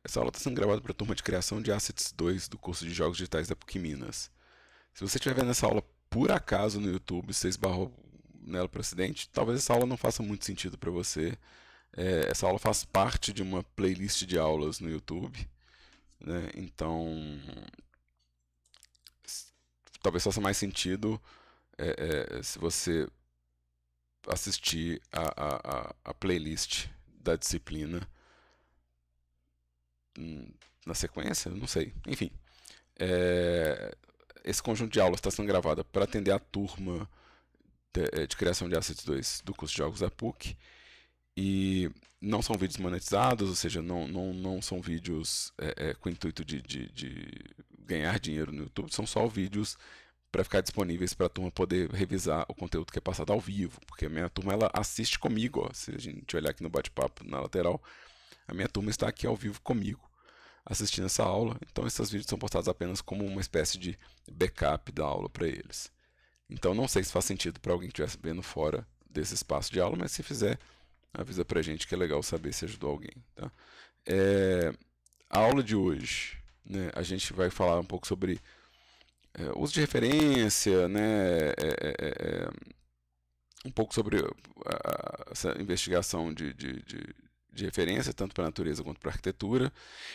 Essa aula está sendo gravada para a turma de Criação de Assets 2 do curso de Jogos Digitais da PUC Minas. Se você estiver vendo essa aula por acaso no YouTube, você esbarrou nela por acidente, talvez essa aula não faça muito sentido para você. Essa aula faz parte de uma playlist de aulas no YouTube, né? Então talvez faça mais sentido se você assistir a playlist da disciplina na sequência, não sei. Enfim, esse conjunto de aulas está sendo gravado para atender a turma de criação de assets 2 do curso de jogos da PUC. E não são vídeos monetizados, ou seja, não são vídeos com o intuito de ganhar dinheiro no YouTube, são só vídeos para ficar disponíveis para a turma poder revisar o conteúdo que é passado ao vivo, porque a minha turma ela assiste comigo, ó, se a gente olhar aqui no bate-papo na lateral, a minha turma está aqui ao vivo comigo, assistindo essa aula, então esses vídeos são postados apenas como uma espécie de backup da aula para eles. Então não sei se faz sentido para alguém que estiver vendo fora desse espaço de aula, mas se fizer, avisa pra gente que é legal saber se ajudou alguém. Tá? A aula de hoje, né, a gente vai falar um pouco sobre uso de referência, né, um pouco sobre essa investigação de referência, tanto para a natureza quanto para a arquitetura,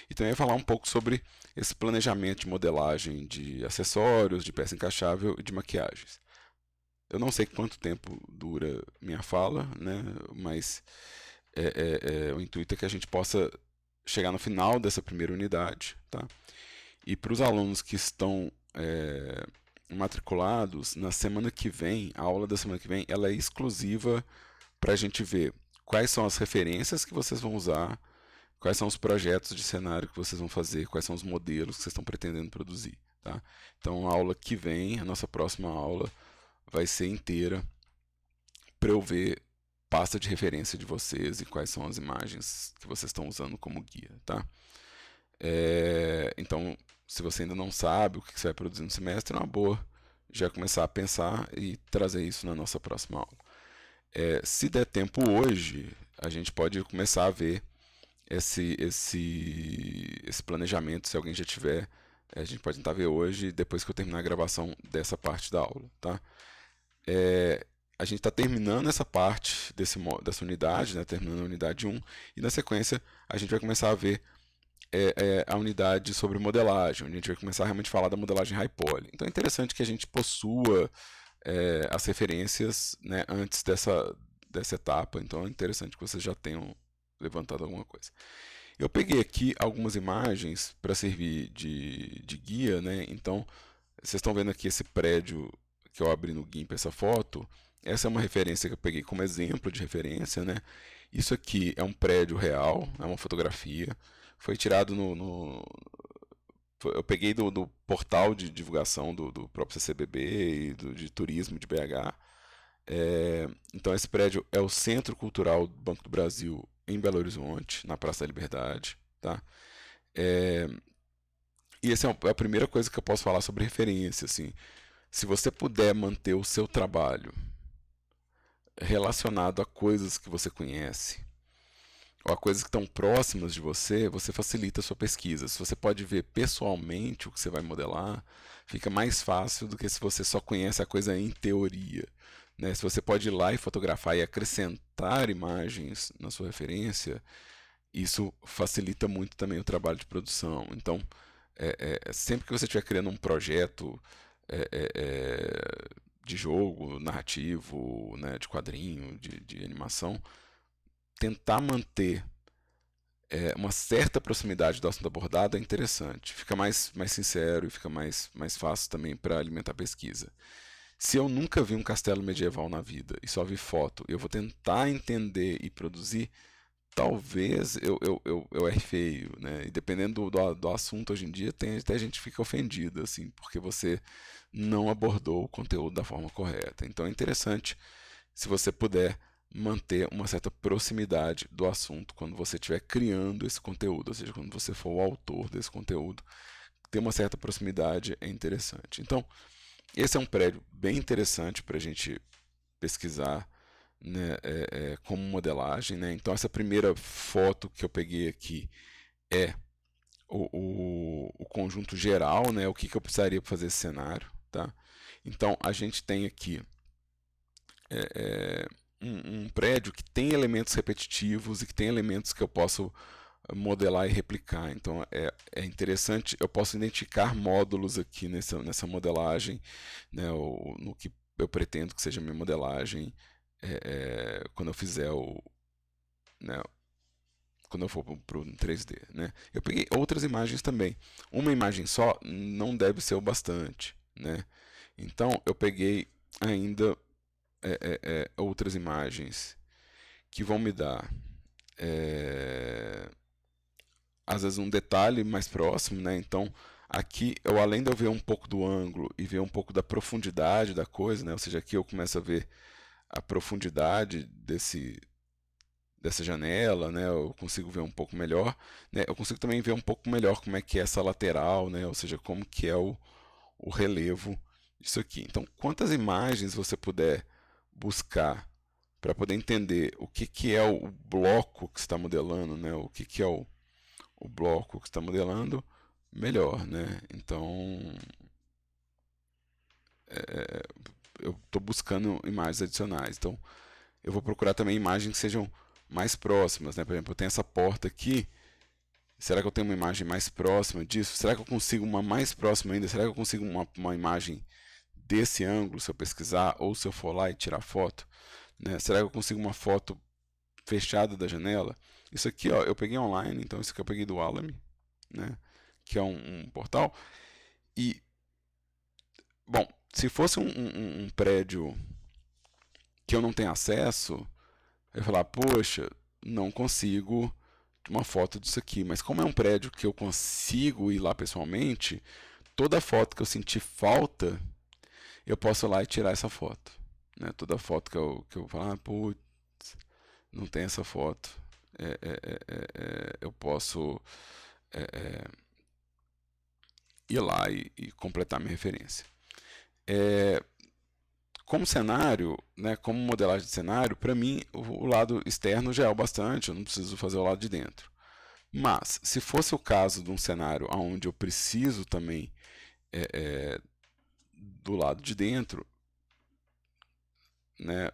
e também falar um pouco sobre esse planejamento de modelagem de acessórios, de peça encaixável e de maquiagens. Eu não sei quanto tempo dura minha fala, né, mas o intuito é que a gente possa chegar no final dessa primeira unidade, tá? E para os alunos que estão matriculados, na semana que vem, a aula da semana que vem, ela é exclusiva para a gente ver quais são as referências que vocês vão usar, quais são os projetos de cenário que vocês vão fazer, quais são os modelos que vocês estão pretendendo produzir. Tá? Então, a aula que vem, a nossa próxima aula, vai ser inteira para eu ver pasta de referência de vocês e quais são as imagens que vocês estão usando como guia. Tá? Então, se você ainda não sabe o que você vai produzir no semestre, é uma boa já começar a pensar e trazer isso na nossa próxima aula. Se der tempo hoje, a gente pode começar a ver esse planejamento, se alguém já tiver, a gente pode tentar ver hoje, depois que eu terminar a gravação dessa parte da aula. Tá? A gente está terminando essa parte dessa unidade, né, terminando a unidade 1, e na sequência a gente vai começar a ver a unidade sobre modelagem, onde a gente vai começar a realmente falar da modelagem high poly. Então é interessante que a gente possua as referências, né, antes dessa etapa, então é interessante que vocês já tenham levantado alguma coisa. Eu peguei aqui algumas imagens para servir de guia, né? Então vocês estão vendo aqui esse prédio que eu abri no GIMP, essa foto. Essa é uma referência que eu peguei como exemplo de referência, né? Isso aqui é um prédio real, é uma fotografia. Foi tirado eu peguei do portal de divulgação do próprio CCBB e de turismo de BH. Então esse prédio é o Centro Cultural do Banco do Brasil em Belo Horizonte, na Praça da Liberdade. Tá? E essa é a primeira coisa que eu posso falar sobre referência. Assim, se você puder manter o seu trabalho relacionado a coisas que você conhece, ou a coisas que estão próximas de você, você facilita a sua pesquisa. Se você pode ver pessoalmente o que você vai modelar, fica mais fácil do que se você só conhece a coisa em teoria. Né? Se você pode ir lá e fotografar e acrescentar imagens na sua referência, isso facilita muito também o trabalho de produção. Então, sempre que você estiver criando um projeto de jogo, narrativo, né, de quadrinho, de animação, tentar manter uma certa proximidade do assunto abordado é interessante. Fica mais sincero e fica mais fácil também para alimentar a pesquisa. Se eu nunca vi um castelo medieval na vida e só vi foto, eu vou tentar entender e produzir, talvez eu erre feio, né? E dependendo do assunto hoje em dia, tem até gente que fica ofendida, assim, porque você não abordou o conteúdo da forma correta. Então é interessante, se você puder, manter uma certa proximidade do assunto quando você estiver criando esse conteúdo, ou seja, quando você for o autor desse conteúdo, ter uma certa proximidade é interessante. Então, esse é um prédio bem interessante para a gente pesquisar, né, como modelagem. Né? Então, essa primeira foto que eu peguei aqui é o conjunto geral, né? O que eu precisaria para fazer esse cenário, tá? Então, a gente tem aqui um prédio que tem elementos repetitivos e que tem elementos que eu posso modelar e replicar. Então, é interessante, eu posso identificar módulos aqui nessa modelagem, né? No que eu pretendo que seja a minha modelagem, quando eu fizer né, quando eu for para o 3D, né? Eu peguei outras imagens também. Uma imagem só não deve ser o bastante, né? Então eu peguei ainda outras imagens que vão me dar às vezes um detalhe mais próximo, né? Então aqui eu, além de eu ver um pouco do ângulo e ver um pouco da profundidade da coisa, né? Ou seja, aqui eu começo a ver a profundidade dessa janela, né? Eu consigo ver um pouco melhor, né? Eu consigo também ver um pouco melhor como é que é essa lateral, né? Ou seja, como que é o relevo disso aqui. Então, quantas imagens você puder buscar para poder entender o que é o bloco que está modelando, né? O que é o bloco que está modelando, melhor, né? Então, eu estou buscando imagens adicionais. Então, eu vou procurar também imagens que sejam mais próximas, né? Por exemplo, eu tenho essa porta aqui. Será que eu tenho uma imagem mais próxima disso? Será que eu consigo uma mais próxima ainda? Será que eu consigo uma imagem desse ângulo se eu pesquisar ou se eu for lá e tirar foto? Né? Será que eu consigo uma foto fechada da janela? Isso aqui, ó, eu peguei online, então isso aqui eu peguei do Alamy, né? Que é um portal. E, bom, se fosse um prédio que eu não tenho acesso, eu ia falar, poxa, não consigo uma foto disso aqui. Mas como é um prédio que eu consigo ir lá pessoalmente, toda foto que eu sentir falta, eu posso ir lá e tirar essa foto. Né? Toda foto que eu falar, putz, não tem essa foto. Eu posso ir lá e completar minha referência. Como cenário, né, como modelagem de cenário, para mim o lado externo já é o bastante, eu não preciso fazer o lado de dentro. Mas, se fosse o caso de um cenário onde eu preciso também do lado de dentro, né,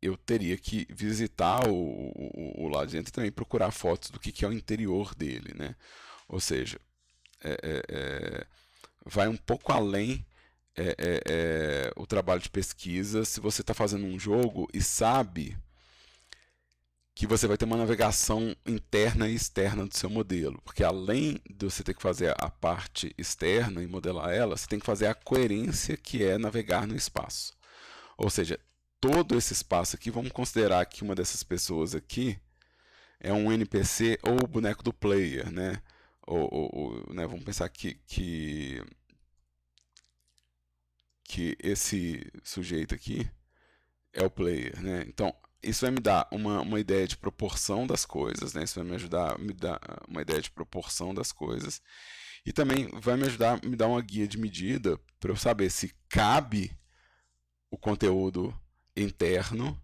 eu teria que visitar o lado de dentro e também procurar fotos do que é o interior dele. Né? Ou seja, vai um pouco além o trabalho de pesquisa se você está fazendo um jogo e sabe que você vai ter uma navegação interna e externa do seu modelo, porque além de você ter que fazer a parte externa e modelar ela, você tem que fazer a coerência que é navegar no espaço. Ou seja, todo esse espaço aqui, vamos considerar que uma dessas pessoas aqui é um NPC ou o boneco do player, né? Né, vamos pensar que esse sujeito aqui é o player, né? Então, isso vai me dar uma ideia de proporção das coisas, né? Isso vai me ajudar a me dar uma ideia de proporção das coisas. E também vai me ajudar a me dar uma guia de medida para eu saber se cabe o conteúdo interno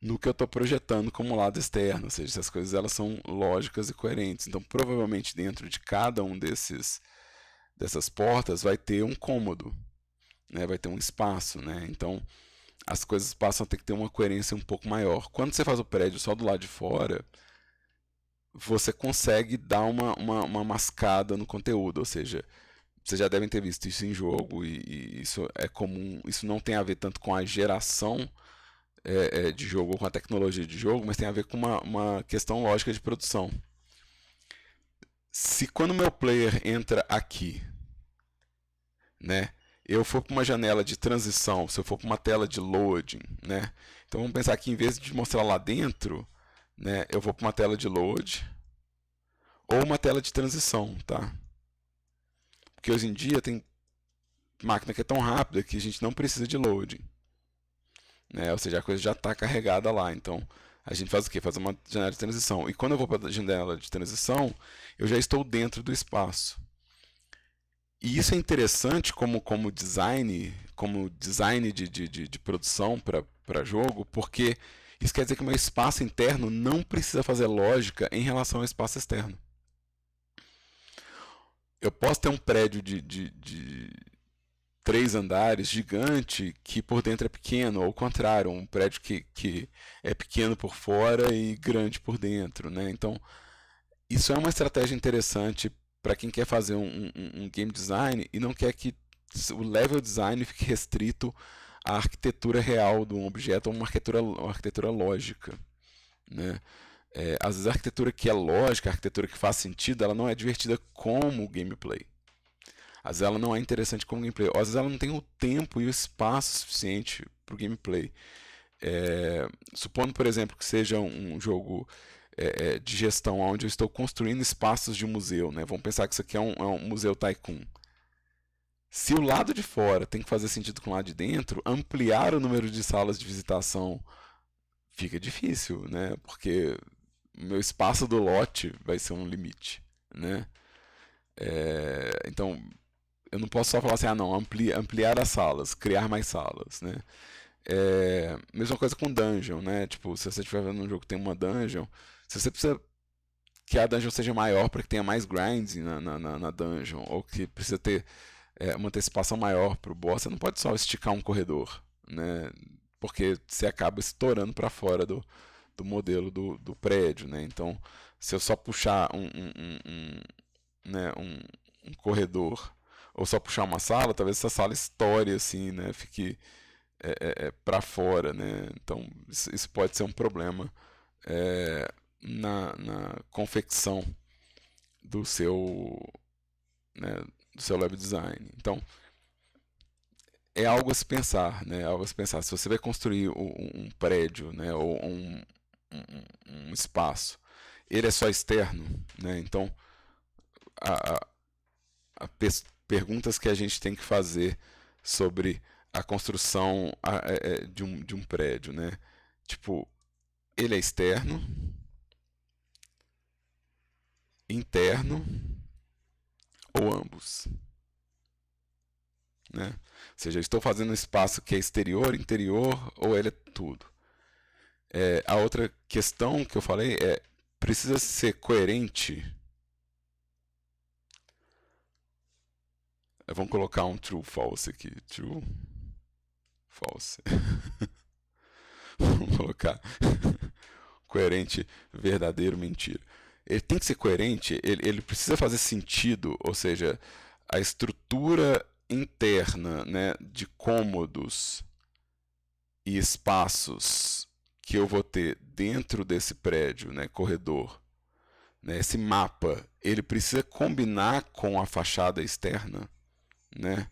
no que eu estou projetando como lado externo, ou seja, se as coisas elas são lógicas e coerentes. Então, provavelmente dentro de cada um dessas portas vai ter um cômodo, né? Vai ter um espaço, né? Então, as coisas passam a ter que ter uma coerência um pouco maior. Quando você faz o prédio só do lado de fora, você consegue dar uma mascada no conteúdo, ou seja, vocês já devem ter visto isso em jogo e isso é comum. Isso não tem a ver tanto com a geração de jogo ou com a tecnologia de jogo, mas tem a ver com uma questão lógica de produção. Se quando meu player entra aqui, né, eu for para uma janela de transição, se eu for para uma tela de loading, né, então vamos pensar que em vez de mostrar lá dentro, né, eu vou para uma tela de load ou uma tela de transição, tá? Porque hoje em dia tem máquina que é tão rápida que a gente não precisa de loading, né? Ou seja, a coisa já está carregada lá. Então a gente faz o quê? Faz uma janela de transição. E quando eu vou para a janela de transição, eu já estou dentro do espaço. E isso é interessante como design de produção para jogo, porque isso quer dizer que o meu espaço interno não precisa fazer lógica em relação ao espaço externo. eu posso ter um prédio de 3 andares gigante que por dentro é pequeno, ou ao contrário, um prédio que é pequeno por fora e grande por dentro, né? Então, isso é uma estratégia interessante para quem quer fazer um game design e não quer que o level design fique restrito à arquitetura real de um objeto ou uma arquitetura lógica, né? Às vezes a arquitetura que é lógica, a arquitetura que faz sentido, ela não é divertida como gameplay. Às vezes ela não é interessante como gameplay, ou às vezes ela não tem o tempo e o espaço suficiente para o gameplay. Supondo, por exemplo, que seja um jogo de gestão onde eu estou construindo espaços de museu, né? Vamos pensar que isso aqui é um museu Tycoon. Se o lado de fora tem que fazer sentido com o lado de dentro, ampliar o número de salas de visitação fica difícil, né? Porque o meu espaço do lote vai ser um limite, né? Então, eu não posso só falar assim, não, ampliar as salas, criar mais salas, né? Mesma coisa com dungeon, né? Tipo, se você estiver vendo um jogo que tem uma dungeon, se você precisa que a dungeon seja maior para que tenha mais grinds na dungeon, ou que precisa ter uma antecipação maior para o boss, você não pode só esticar um corredor, né? Porque você acaba estourando para fora do modelo do prédio, né? Então, se eu só puxar né, um corredor ou só puxar uma sala, talvez essa sala estoure assim, né? Fique para fora, né? Então, isso pode ser um problema na confecção do seu, né, do seu level design. Então, é algo a se pensar, né? Algo a se pensar. Se você vai construir um prédio, né, ou um espaço, ele é só externo, né? Então, a, a perguntas que a gente tem que fazer sobre a construção de um prédio, né? Tipo, ele é externo, interno ou ambos, né? Ou seja, estou fazendo um espaço que é exterior, interior ou ele é tudo. A outra questão que eu falei precisa ser coerente. Vamos colocar um true false aqui. True false. Vamos colocar coerente, verdadeiro, mentira. Ele tem que ser coerente, ele precisa fazer sentido, ou seja, a estrutura interna, né, de cômodos e espaços que eu vou ter dentro desse prédio, né, corredor, né, esse mapa, ele precisa combinar com a fachada externa, né?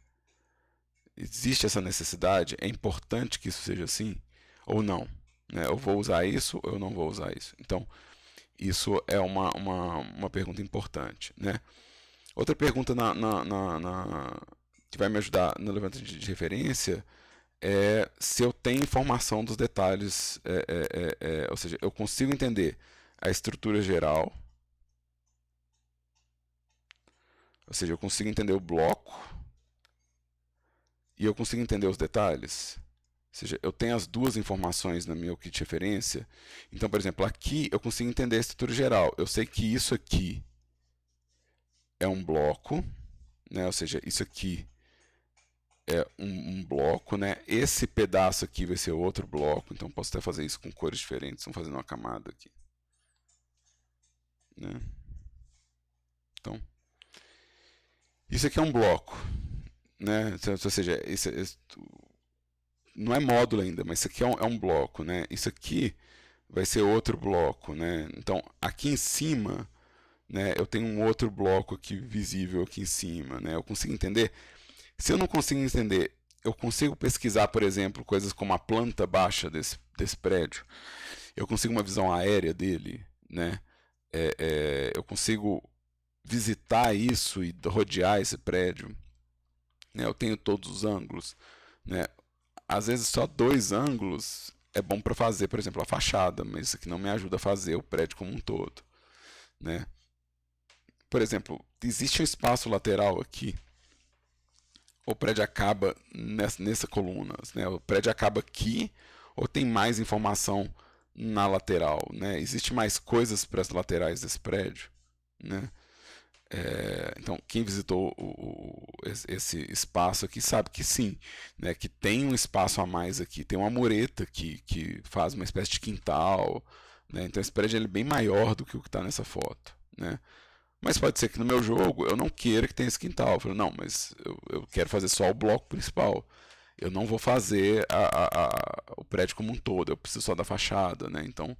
Existe essa necessidade? É importante que isso seja assim ou não? Né? Eu vou usar isso ou eu não vou usar isso? Então, isso é uma pergunta importante, né? Outra pergunta que vai me ajudar no levantamento de referência é se eu tenho informação dos detalhes, ou seja, eu consigo entender a estrutura geral, ou seja, eu consigo entender o bloco e eu consigo entender os detalhes. Ou seja, eu tenho as duas informações no meu kit de referência. Então, por exemplo, aqui eu consigo entender a estrutura geral. Eu sei que isso aqui é um bloco, né? Ou seja, isso aqui é um bloco, né? Esse pedaço aqui vai ser outro bloco, então posso até fazer isso com cores diferentes, vamos fazer uma camada aqui, né? Então, isso aqui é um bloco, né? Ou seja, não é módulo ainda, mas isso aqui é um bloco, né? Isso aqui vai ser outro bloco, né? Então, aqui em cima, né, eu tenho um outro bloco aqui visível aqui em cima, né? Eu consigo entender? Se eu não consigo entender, eu consigo pesquisar, por exemplo, coisas como a planta baixa desse prédio. Eu consigo uma visão aérea dele, né? Eu consigo visitar isso e rodear esse prédio. Né? Eu tenho todos os ângulos, né? Às vezes só 2 ângulos é bom para fazer, por exemplo, a fachada, mas isso aqui não me ajuda a fazer o prédio como um todo, né? Por exemplo, existe um espaço lateral aqui. O prédio acaba nessa coluna, né? O prédio acaba aqui ou tem mais informação na lateral, né? Existe mais coisas para as laterais desse prédio, né? Então, quem visitou esse espaço aqui sabe que sim, né, que tem um espaço a mais aqui, tem uma mureta que faz uma espécie de quintal, né, então esse prédio ele é bem maior do que o que está nessa foto, né. Mas pode ser que no meu jogo eu não queira que tenha esse quintal. Eu falo, não, mas eu quero fazer só o bloco principal. Eu não vou fazer o prédio como um todo, eu preciso só da fachada, né? Então,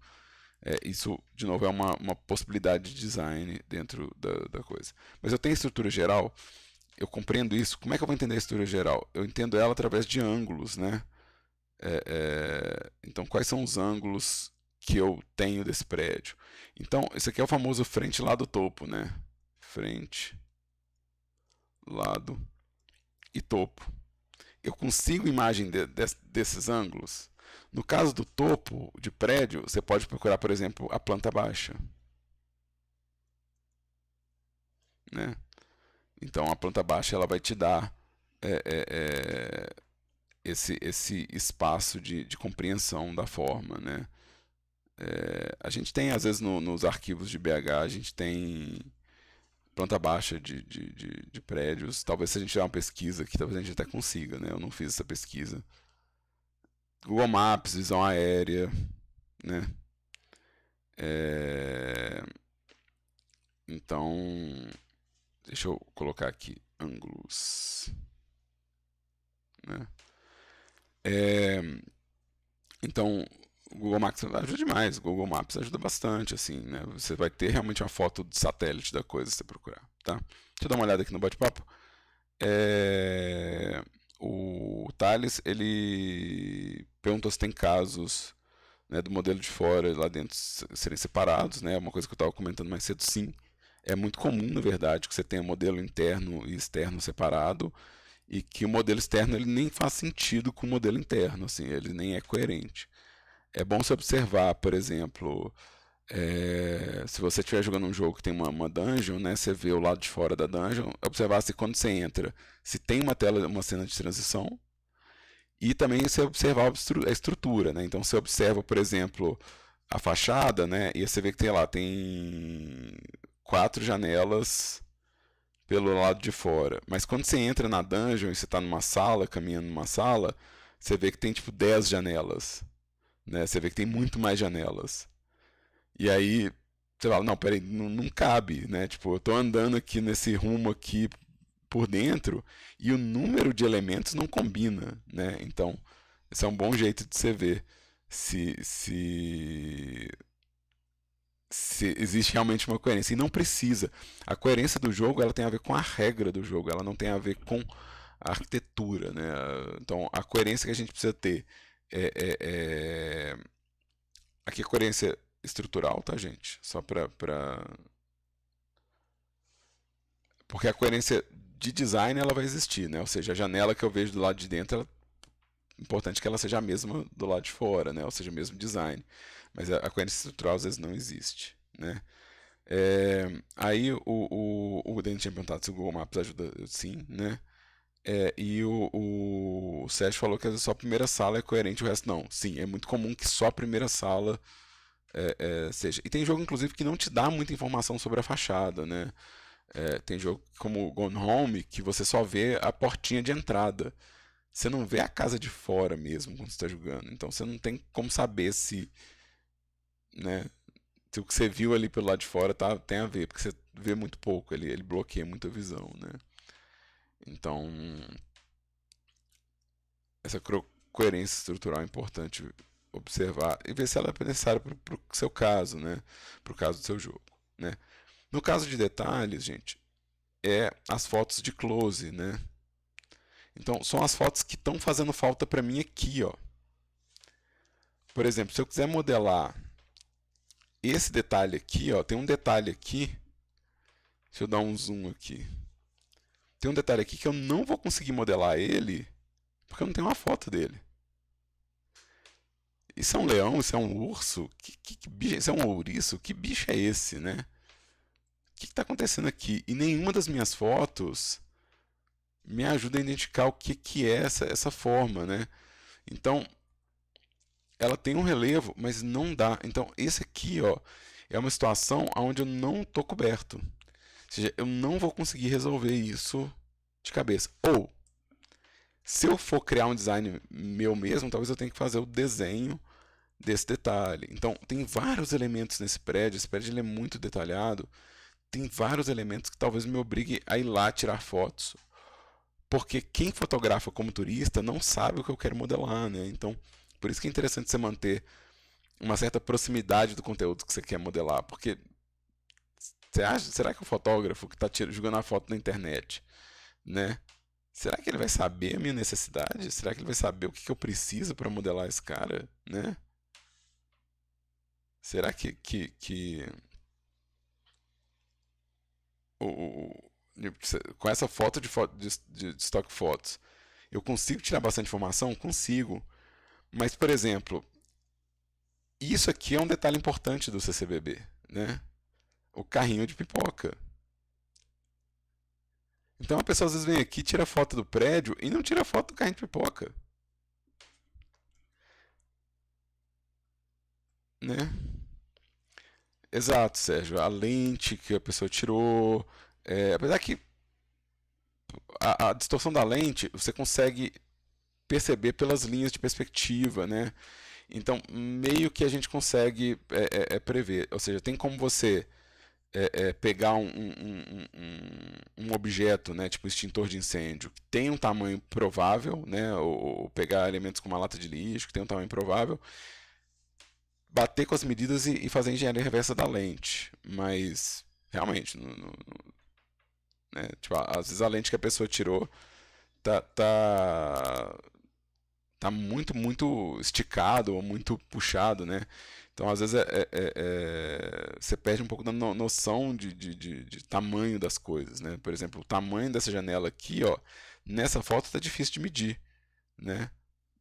isso, de novo, é uma possibilidade de design dentro da coisa. Mas eu tenho estrutura geral, eu compreendo isso. Como é que eu vou entender a estrutura geral? Eu entendo ela através de ângulos, né? Então, quais são os ângulos que eu tenho desse prédio? Então, esse aqui é o famoso frente, lado, topo, né? Frente, lado e topo. Eu consigo imagem desses ângulos. No caso do topo de prédio, você pode procurar, por exemplo, a planta baixa, né? Então, a planta baixa ela vai te dar é, é, é, esse espaço de compreensão da forma, né? A gente tem, às vezes, nos arquivos de BH, a gente tem planta baixa de prédios. Talvez se a gente tiver uma pesquisa aqui, talvez a gente até consiga, né? Eu não fiz essa pesquisa. Google Maps, visão aérea, né? É... Então, deixa eu colocar aqui ângulos, né? É... Então, o Google Maps ajuda demais. O Google Maps ajuda bastante, assim, né? Você vai ter realmente uma foto de satélite da coisa se você procurar, tá? Deixa eu dar uma olhada aqui no bate-papo. O Thales, ele perguntou se tem casos, né, do modelo de fora lá dentro serem separados, né? Uma coisa que eu estava comentando mais cedo, sim. É muito comum, na verdade, que você tenha modelo interno e externo separado e que o modelo externo ele nem faz sentido com o modelo interno, assim, ele nem é coerente. É bom você observar, por exemplo, se você estiver jogando um jogo que tem uma dungeon, né, você vê o lado de fora da dungeon, observar se quando você entra, se tem uma tela, uma cena de transição, e também você observar a estrutura, né? Então você observa, por exemplo, a fachada, né, e você vê que tem lá, tem 4 janelas pelo lado de fora. Mas quando você entra na dungeon e você está numa sala, caminhando numa sala, você vê que tem tipo 10 janelas, né? Você vê que tem muito mais janelas. E aí você fala, não, peraí, não cabe, né? Tipo, eu tô andando aqui nesse rumo aqui por dentro e o número de elementos não combina, né? Então, esse é um bom jeito de você ver se se existe realmente uma coerência. E não precisa. A coerência do jogo ela tem a ver com a regra do jogo, ela não tem a ver com a arquitetura, né? Então, a coerência que a gente precisa ter é aqui a coerência estrutural, tá, gente? Só para porque a coerência de design ela vai existir, né? Ou seja, a janela que eu vejo do lado de dentro, é importante que ela seja a mesma do lado de fora, né? Ou seja, o mesmo design. Mas a coerência estrutural às vezes não existe, né? Aí o Denis tinha perguntado se o Google Maps ajuda, sim, né? E o Sérgio falou que às vezes só a primeira sala é coerente, o resto não. Sim, é muito comum que só a primeira sala seja. E tem jogo, inclusive, que não te dá muita informação sobre a fachada, né? Tem jogo como Gone Home que você só vê a portinha de entrada. Você não vê a casa de fora mesmo quando você está jogando. Então você não tem como saber se, né, se o que você viu ali pelo lado de fora tem a ver, porque você vê muito pouco, ele bloqueia muito a visão, né? Então, essa coerência estrutural é importante observar e ver se ela é necessária para o seu caso, né? Para o caso do seu jogo, né? No caso de detalhes, gente, as fotos de close, né? Então, são as fotos que estão fazendo falta para mim aqui, ó. Por exemplo, se eu quiser modelar esse detalhe aqui, ó, tem um detalhe aqui. Deixa eu dar um zoom aqui. Tem um detalhe aqui que eu não vou conseguir modelar ele porque eu não tenho uma foto dele. Isso é um leão? Isso é um urso? Que bicho? Isso é um ouriço? Que bicho é esse, né? O que está acontecendo aqui? E nenhuma das minhas fotos me ajuda a identificar o que é essa forma, né? Então, ela tem um relevo, mas não dá. Então, esse aqui, ó, é uma situação onde eu não estou coberto. seja, eu não vou conseguir resolver isso de cabeça. Ou, se eu for criar um design meu mesmo, talvez eu tenha que fazer o desenho desse detalhe. Então, tem vários elementos nesse prédio. Esse prédio ele é muito detalhado. Tem vários elementos que talvez me obrigue a ir lá tirar fotos. Porque quem fotografa como turista não sabe o que eu quero modelar, né? Então, por isso que é interessante você manter uma certa proximidade do conteúdo que você quer modelar. Porque será que o fotógrafo que está jogando a foto na internet, né? Será que ele vai saber a minha necessidade? Será que ele vai saber o que eu preciso para modelar esse cara, né? Será que com essa foto de stock fotos eu consigo tirar bastante informação? Consigo. Mas, por exemplo, isso aqui é um detalhe importante do CCBB, né? O carrinho de pipoca. Então a pessoa às vezes vem aqui, tira foto do prédio e não tira foto do carrinho de pipoca, né? Exato, Sérgio. A lente que a pessoa tirou. Apesar que a distorção da lente você consegue perceber pelas linhas de perspectiva, né? Então, meio que a gente consegue prever. Ou seja, tem como você pegar um objeto, né, tipo extintor de incêndio, que tem um tamanho provável, né, ou pegar elementos como uma lata de lixo, que tem um tamanho provável, bater com as medidas e fazer a engenharia reversa da lente. Mas, realmente, né, tipo, às vezes a lente que a pessoa tirou tá tá muito esticado ou muito puxado, né? Então, às vezes, você perde um pouco da noção de tamanho das coisas, né? Por exemplo, o tamanho dessa janela aqui, ó, nessa foto tá difícil de medir, né?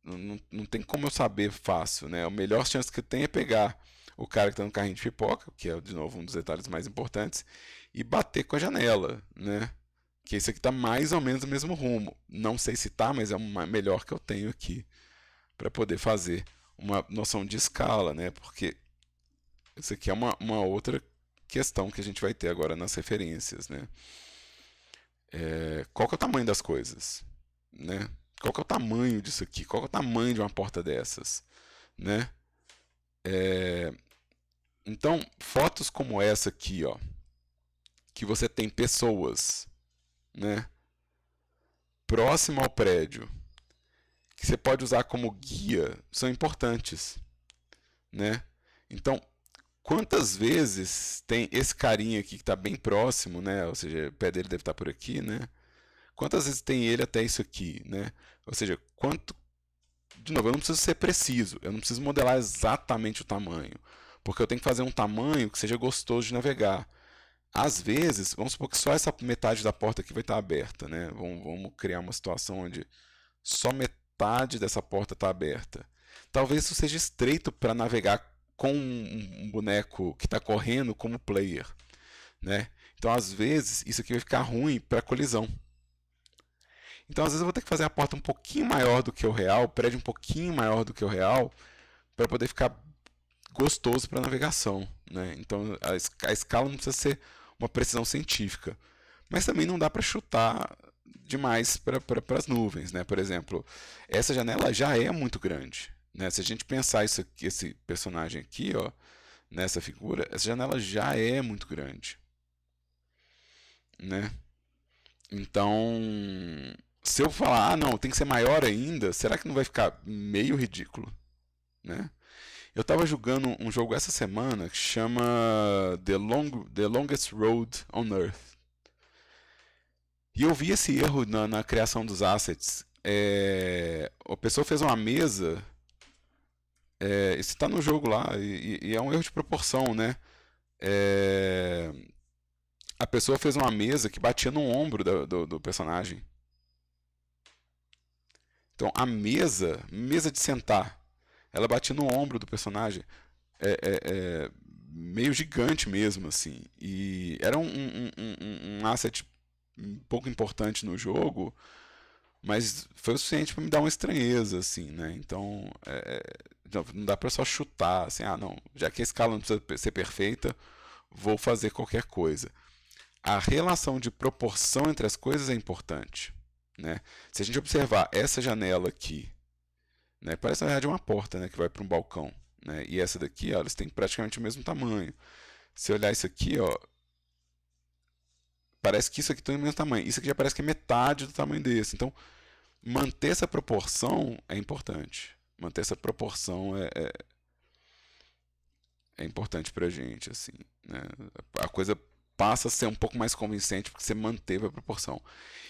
Não tem como eu saber fácil, né? A melhor chance que tem é pegar o cara que está no carrinho de pipoca, que é, de novo, um dos detalhes mais importantes, e bater com a janela, né? Que esse aqui está mais ou menos no mesmo rumo. Não sei se tá, mas é uma melhor que eu tenho aqui para poder fazer uma noção de escala, né? Porque isso aqui é uma outra questão que a gente vai ter agora nas referências, né? Qual que é o tamanho das coisas, né? Qual que é o tamanho disso aqui? Qual que é o tamanho de uma porta dessas, né? É, então, fotos como essa aqui, ó, que você tem pessoas, né, próximo ao prédio, que você pode usar como guia, são importantes, né? Então, quantas vezes tem esse carinha aqui que está bem próximo, né? Ou seja, o pé dele deve estar por aqui, né? Quantas vezes tem ele até isso aqui, né? Ou seja, quanto. De novo, eu não preciso ser preciso, eu não preciso modelar exatamente o tamanho, porque eu tenho que fazer um tamanho que seja gostoso de navegar. Às vezes, vamos supor que só essa metade da porta aqui vai estar aberta, né? Vamos criar uma situação onde só metade dessa porta está aberta. Talvez isso seja estreito para navegar com um boneco que está correndo como player, né? Então, às vezes, isso aqui vai ficar ruim para colisão. Então, às vezes, eu vou ter que fazer a porta um pouquinho maior do que o real, o prédio um pouquinho maior do que o real, para poder ficar gostoso para navegação, né? Então, a escala não precisa ser uma precisão científica, mas também não dá para chutar demais para as nuvens, né? Por exemplo, essa janela já é muito grande, né? Se a gente pensar isso aqui, esse personagem aqui, ó, nessa figura, essa janela já é muito grande, né? Então, se eu falar, ah, não, tem que ser maior ainda, será que não vai ficar meio ridículo, né? Eu estava jogando um jogo essa semana que chama The Longest Road on Earth. E eu vi esse erro na criação dos assets. A pessoa fez uma mesa, isso está no jogo lá, e é um erro de proporção, né? É, a pessoa fez uma mesa que batia no ombro do personagem. Então a mesa de sentar, ela batia no ombro do personagem. Meio gigante mesmo, assim. E era um asset um pouco importante no jogo, mas foi o suficiente para me dar uma estranheza, assim, né? Então, não dá para só chutar, assim, ah, não, já que a escala não precisa ser perfeita, vou fazer qualquer coisa. a relação de proporção entre as coisas é importante, né? Se a gente observar essa janela aqui, né, parece na verdade uma porta, né, que vai para um balcão, né? E essa daqui, ó, elas têm praticamente o mesmo tamanho. Se olhar isso aqui, ó, parece que isso aqui tem o mesmo tamanho. Isso aqui já parece que é metade do tamanho desse. Então, manter essa proporção é importante. Manter essa proporção é importante pra gente, assim, né? A coisa passa a ser um pouco mais convincente porque você manteve a proporção.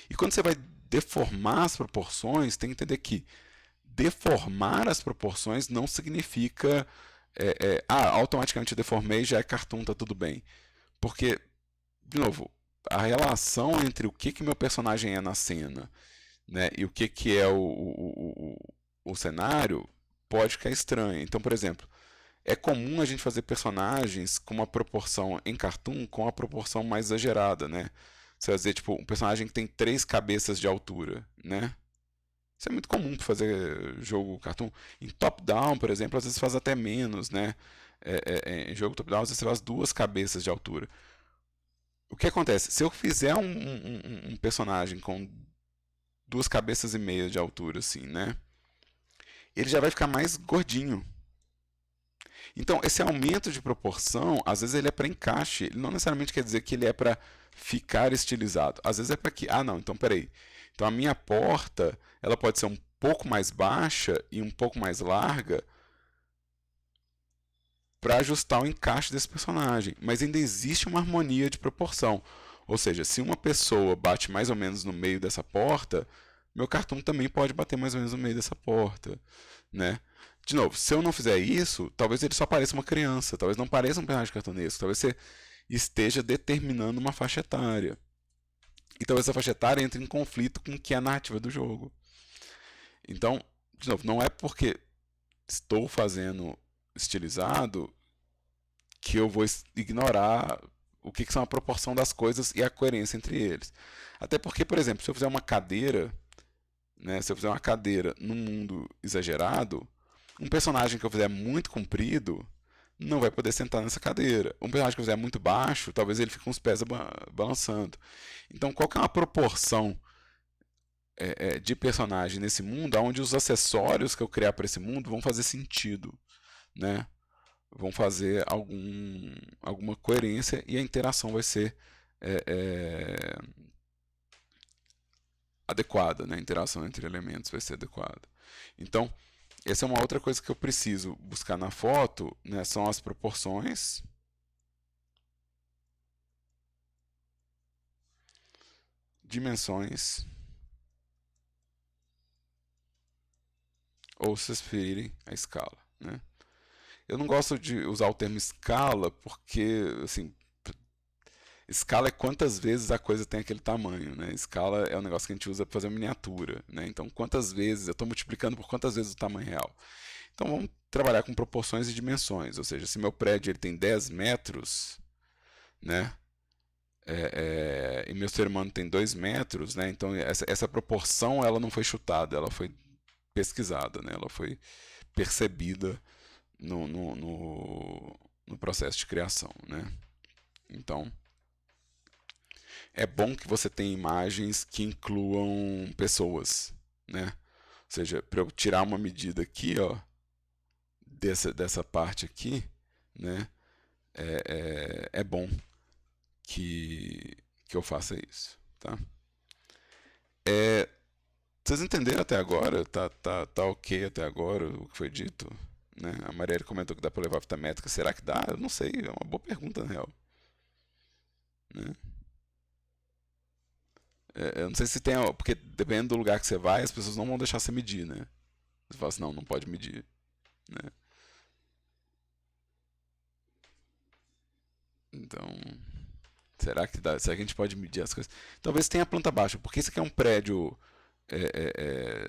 E quando você vai deformar as proporções, tem que entender que deformar as proporções não significa automaticamente deformei, já é cartoon, tá tudo bem. Porque, de novo, a relação entre o que meu personagem é na cena, né, e o que é o cenário pode ficar estranho. Então, por exemplo, é comum a gente fazer personagens com uma proporção em cartoon com a proporção mais exagerada, né? Você vai dizer, tipo, um personagem que tem 3 cabeças de altura, né? Isso é muito comum para fazer jogo cartoon. Em top-down, por exemplo, às vezes faz até menos, né? Em jogo top-down, às vezes você faz 2 cabeças de altura. O que acontece? Se eu fizer um personagem com 2 cabeças e meia de altura, assim, né? Ele já vai ficar mais gordinho. Então, esse aumento de proporção, às vezes ele é para encaixe, ele não necessariamente quer dizer que ele é para ficar estilizado. Às vezes é para que, não, então peraí. Então a minha porta, ela pode ser um pouco mais baixa e um pouco mais larga para ajustar o encaixe desse personagem, mas ainda existe uma harmonia de proporção. Ou seja, se uma pessoa bate mais ou menos no meio dessa porta, meu cartoon também pode bater mais ou menos no meio dessa porta, né? De novo, se eu não fizer isso, talvez ele só pareça uma criança, talvez não pareça um personagem cartunesco, talvez você esteja determinando uma faixa etária. E talvez essa faixa etária entre em conflito com o que é a narrativa do jogo. Então, de novo, não é porque estou fazendo estilizado que eu vou ignorar o que são a proporção das coisas e a coerência entre eles. Até porque, por exemplo, se eu fizer uma cadeira, né, se eu fizer uma cadeira num mundo exagerado, um personagem que eu fizer muito comprido não vai poder sentar nessa cadeira. Um personagem que eu fizer muito baixo, talvez ele fique com os pés balançando. Então, qual que é uma proporção de personagem nesse mundo onde os acessórios que eu criar para esse mundo vão fazer sentido, né? Vão fazer alguma coerência e a interação vai ser é, é, adequada, né? A interação entre elementos vai ser adequada. Então, essa é uma outra coisa que eu preciso buscar na foto, né? São as proporções, dimensões, ou se vocês preferirem, a escala, né? Eu não gosto de usar o termo escala porque, assim, escala é quantas vezes a coisa tem aquele tamanho, né? Escala é um negócio que a gente usa para fazer miniatura, né? Então, quantas vezes, eu estou multiplicando por quantas vezes o tamanho real. Então, vamos trabalhar com proporções e dimensões, ou seja, se meu prédio ele tem 10 metros, né? E meu ser humano tem 2 metros, né? Então, essa proporção ela não foi chutada, ela foi pesquisada, né? Ela foi percebida no processo de criação, né? Então, é bom que você tenha imagens que incluam pessoas, né? Ou seja, para eu tirar uma medida aqui, ó, dessa parte aqui, né? É bom que eu faça isso, tá? É, vocês entenderam até agora? Tá ok até agora o que foi dito? Né? A Marielle comentou que dá para levar a fita métrica. Será que dá? Eu não sei, é uma boa pergunta, na real. Né? Eu não sei se tem. Porque dependendo do lugar que você vai, as pessoas não vão deixar você medir, né? Você fala assim, não, não pode medir. Né? Então, será que dá? Será que a gente pode medir as coisas? Talvez tenha planta baixa, porque isso aqui é um prédio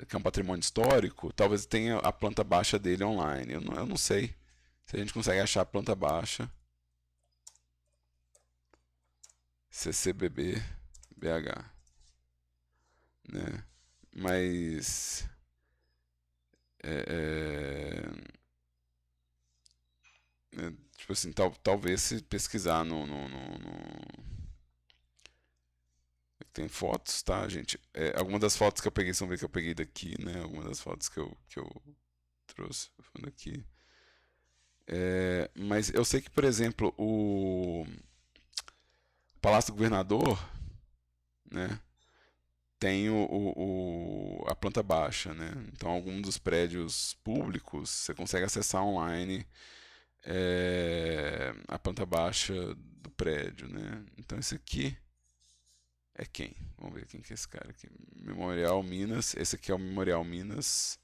que é um patrimônio histórico, talvez tenha a planta baixa dele online. Eu não sei se a gente consegue achar a planta baixa. CCBB BH, né? Mas é, tipo assim, talvez se pesquisar tem fotos, tá, gente? Algumas das fotos que eu peguei são ver que eu peguei daqui, né? Algumas das fotos que eu trouxe foram daqui. Mas eu sei que, por exemplo, o Palácio do Governador, né? Tem a planta baixa, né? Então, alguns dos prédios públicos você consegue acessar online a planta baixa do prédio, né? Então, esse aqui é quem? Vamos ver quem que é esse cara aqui. Memorial Minas. Esse aqui é o Memorial Minas,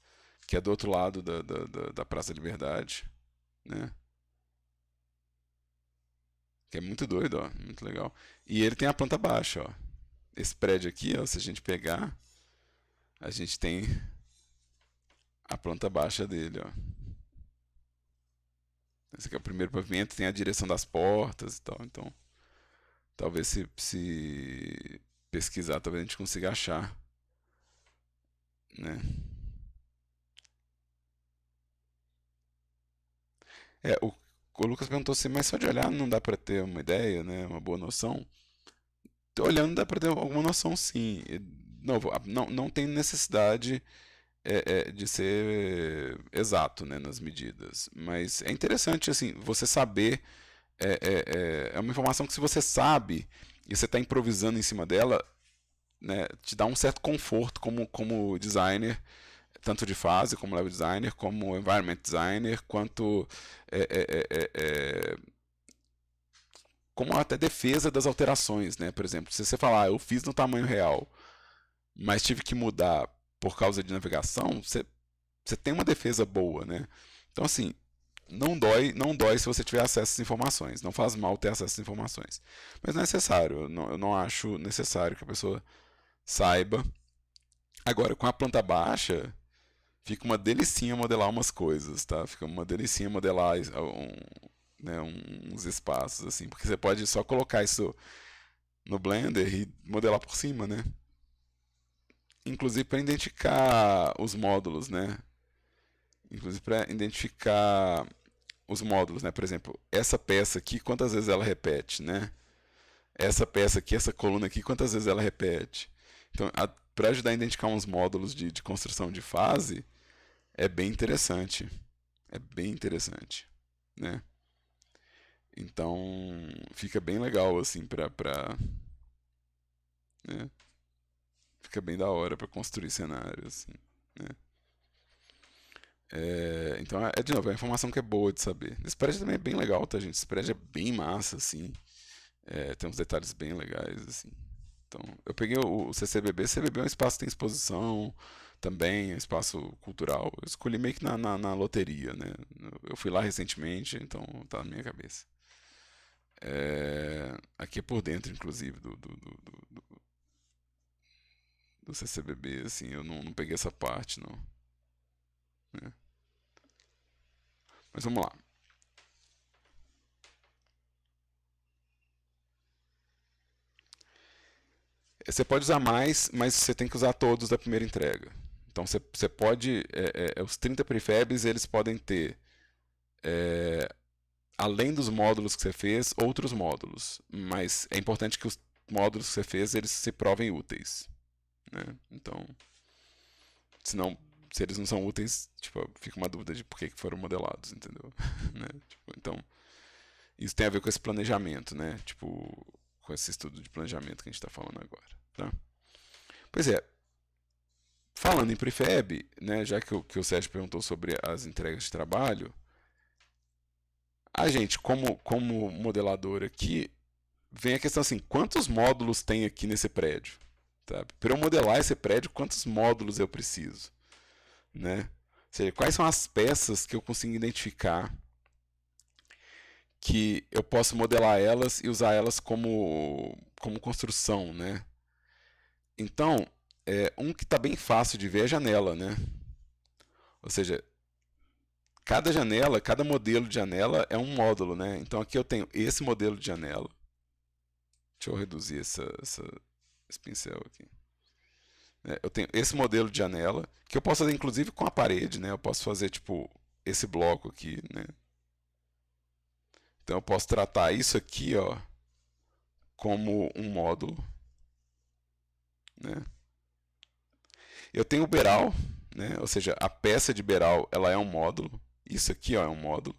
que é do outro lado da Praça da Liberdade, né? Que é muito doido, ó. Muito legal. E ele tem a planta baixa, ó. Esse prédio aqui, ó, se a gente pegar, a gente tem a planta baixa dele, ó. Esse aqui é o primeiro pavimento, tem a direção das portas e tal. Então, talvez se pesquisar, talvez a gente consiga achar, né? O Lucas perguntou assim, mas só de olhar não dá para ter uma ideia, né? Uma boa noção. Olhando dá para ter alguma noção, sim. Novo, não tem necessidade de ser exato, né, nas medidas, mas é interessante assim você saber é uma informação que se você sabe e você está improvisando em cima dela, né, te dá um certo conforto como designer, tanto de fase como level designer, como environment designer, quanto é, é, é, é, como até defesa das alterações, né? Por exemplo, se você falar, eu fiz no tamanho real, mas tive que mudar por causa de navegação, você tem uma defesa boa, né? Então, assim, não dói se você tiver acesso às informações. Não faz mal ter acesso às informações. Mas não é necessário. Eu não acho necessário que a pessoa saiba. Agora, com a planta baixa, fica uma delicinha modelar umas coisas, tá? Fica uma delicinha modelar né, uns espaços, assim. Porque você pode só colocar isso no Blender e modelar por cima, né? Inclusive para identificar os módulos, né? Inclusive para identificar os módulos, né? Por exemplo, essa peça aqui, quantas vezes ela repete, né? Essa peça aqui, essa coluna aqui, quantas vezes ela repete. Então, para ajudar a identificar uns módulos de construção de fase, é bem interessante. É bem interessante, né? Então, fica bem legal, assim, né? Fica bem da hora para construir cenários, assim, né? Então, de novo, é uma informação que é boa de saber. Esse prédio também é bem legal, tá, gente? Esse prédio é bem massa, assim. Tem uns detalhes bem legais, assim. Então, eu peguei o CCBB. CCBB é um espaço que tem exposição também, é um espaço cultural. Eu escolhi meio que na loteria, né? Eu fui lá recentemente, então tá na minha cabeça. Aqui é por dentro, inclusive, do CCBB, assim. Eu não peguei essa parte, não. Né? Mas vamos lá. Você pode usar mais, mas você tem que usar todos da primeira entrega. Então você pode. Os 30 prefabs eles podem ter, é, além dos módulos que você fez, outros módulos. Mas é importante que os módulos que você fez eles se provem úteis. Né? Então, senão, se eles não são úteis, tipo, fica uma dúvida de por que foram modelados, entendeu? Né? Tipo, então, isso tem a ver com esse planejamento, né? Tipo, com esse estudo de planejamento que a gente está falando agora. Tá? Pois é, falando em prefab, né, já que o Sérgio perguntou sobre as entregas de trabalho, a gente, como modelador aqui, vem a questão assim, quantos módulos tem aqui nesse prédio? Para eu modelar esse prédio, quantos módulos eu preciso? Né? Ou seja, quais são as peças que eu consigo identificar que eu posso modelar elas e usar elas como construção, né? Então, um que está bem fácil de ver é a janela, né? Ou seja, cada janela, cada modelo de janela é um módulo, né? Então aqui eu tenho esse modelo de janela. Deixa eu reduzir esse pincel aqui. Eu tenho esse modelo de janela, que eu posso fazer inclusive com a parede, né? Eu posso fazer tipo esse bloco aqui, né? Então eu posso tratar isso aqui, ó, como um módulo. Eu tenho o beiral, né? Ou seja, a peça de beiral ela é um módulo. Isso aqui ó, é um módulo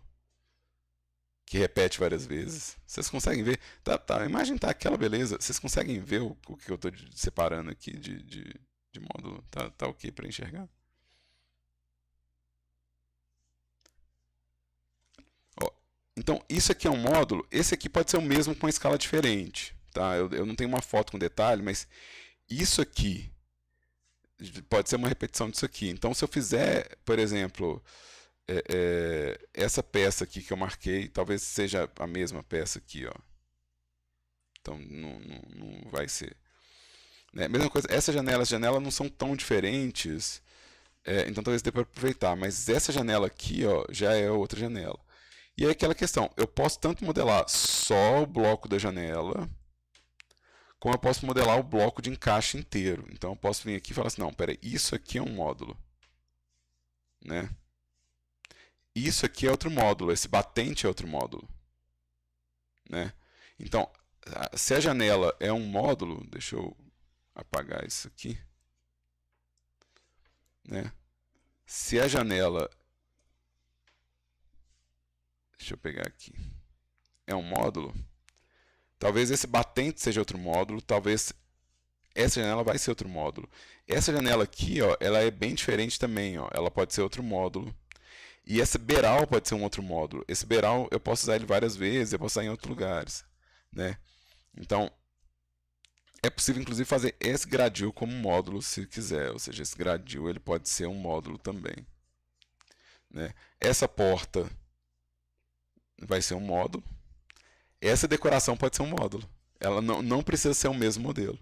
que repete várias vezes. Vocês conseguem ver? A imagem tá aquela beleza. Vocês conseguem ver o que eu estou separando aqui de módulo? Tá ok para enxergar? Ó, então, isso aqui é um módulo. Esse aqui pode ser o mesmo com uma escala diferente. Tá? Eu não tenho uma foto com detalhe, mas isso aqui pode ser uma repetição disso aqui. Então, se eu fizer, por exemplo, essa peça aqui que eu marquei, talvez seja a mesma peça aqui, ó. Então, não vai ser. Né? Mesma coisa, essas janelas não são tão diferentes, então talvez dê para aproveitar. Mas essa janela aqui, ó, já é outra janela. E aí aquela questão, eu posso tanto modelar só o bloco da janela, como eu posso modelar o bloco de encaixe inteiro. Então eu posso vir aqui e falar assim, não, peraí, isso aqui é um módulo. Né? Isso aqui é outro módulo, esse batente é outro módulo. Né? Então, se a janela é um módulo, deixa eu apagar isso aqui. Né? Se a janela, deixa eu pegar aqui, é um módulo, talvez esse batente seja outro módulo, talvez essa janela vai ser outro módulo. Essa janela aqui, ó, ela é bem diferente também, ó, ela pode ser outro módulo. E esse beiral pode ser um outro módulo. Esse beiral eu posso usar ele várias vezes, eu posso usar em outros lugares, né? Então, é possível inclusive fazer esse gradil como módulo se quiser, ou seja, esse gradil ele pode ser um módulo também, né? Essa porta vai ser um módulo. Essa decoração pode ser um módulo. Ela não precisa ser o mesmo modelo.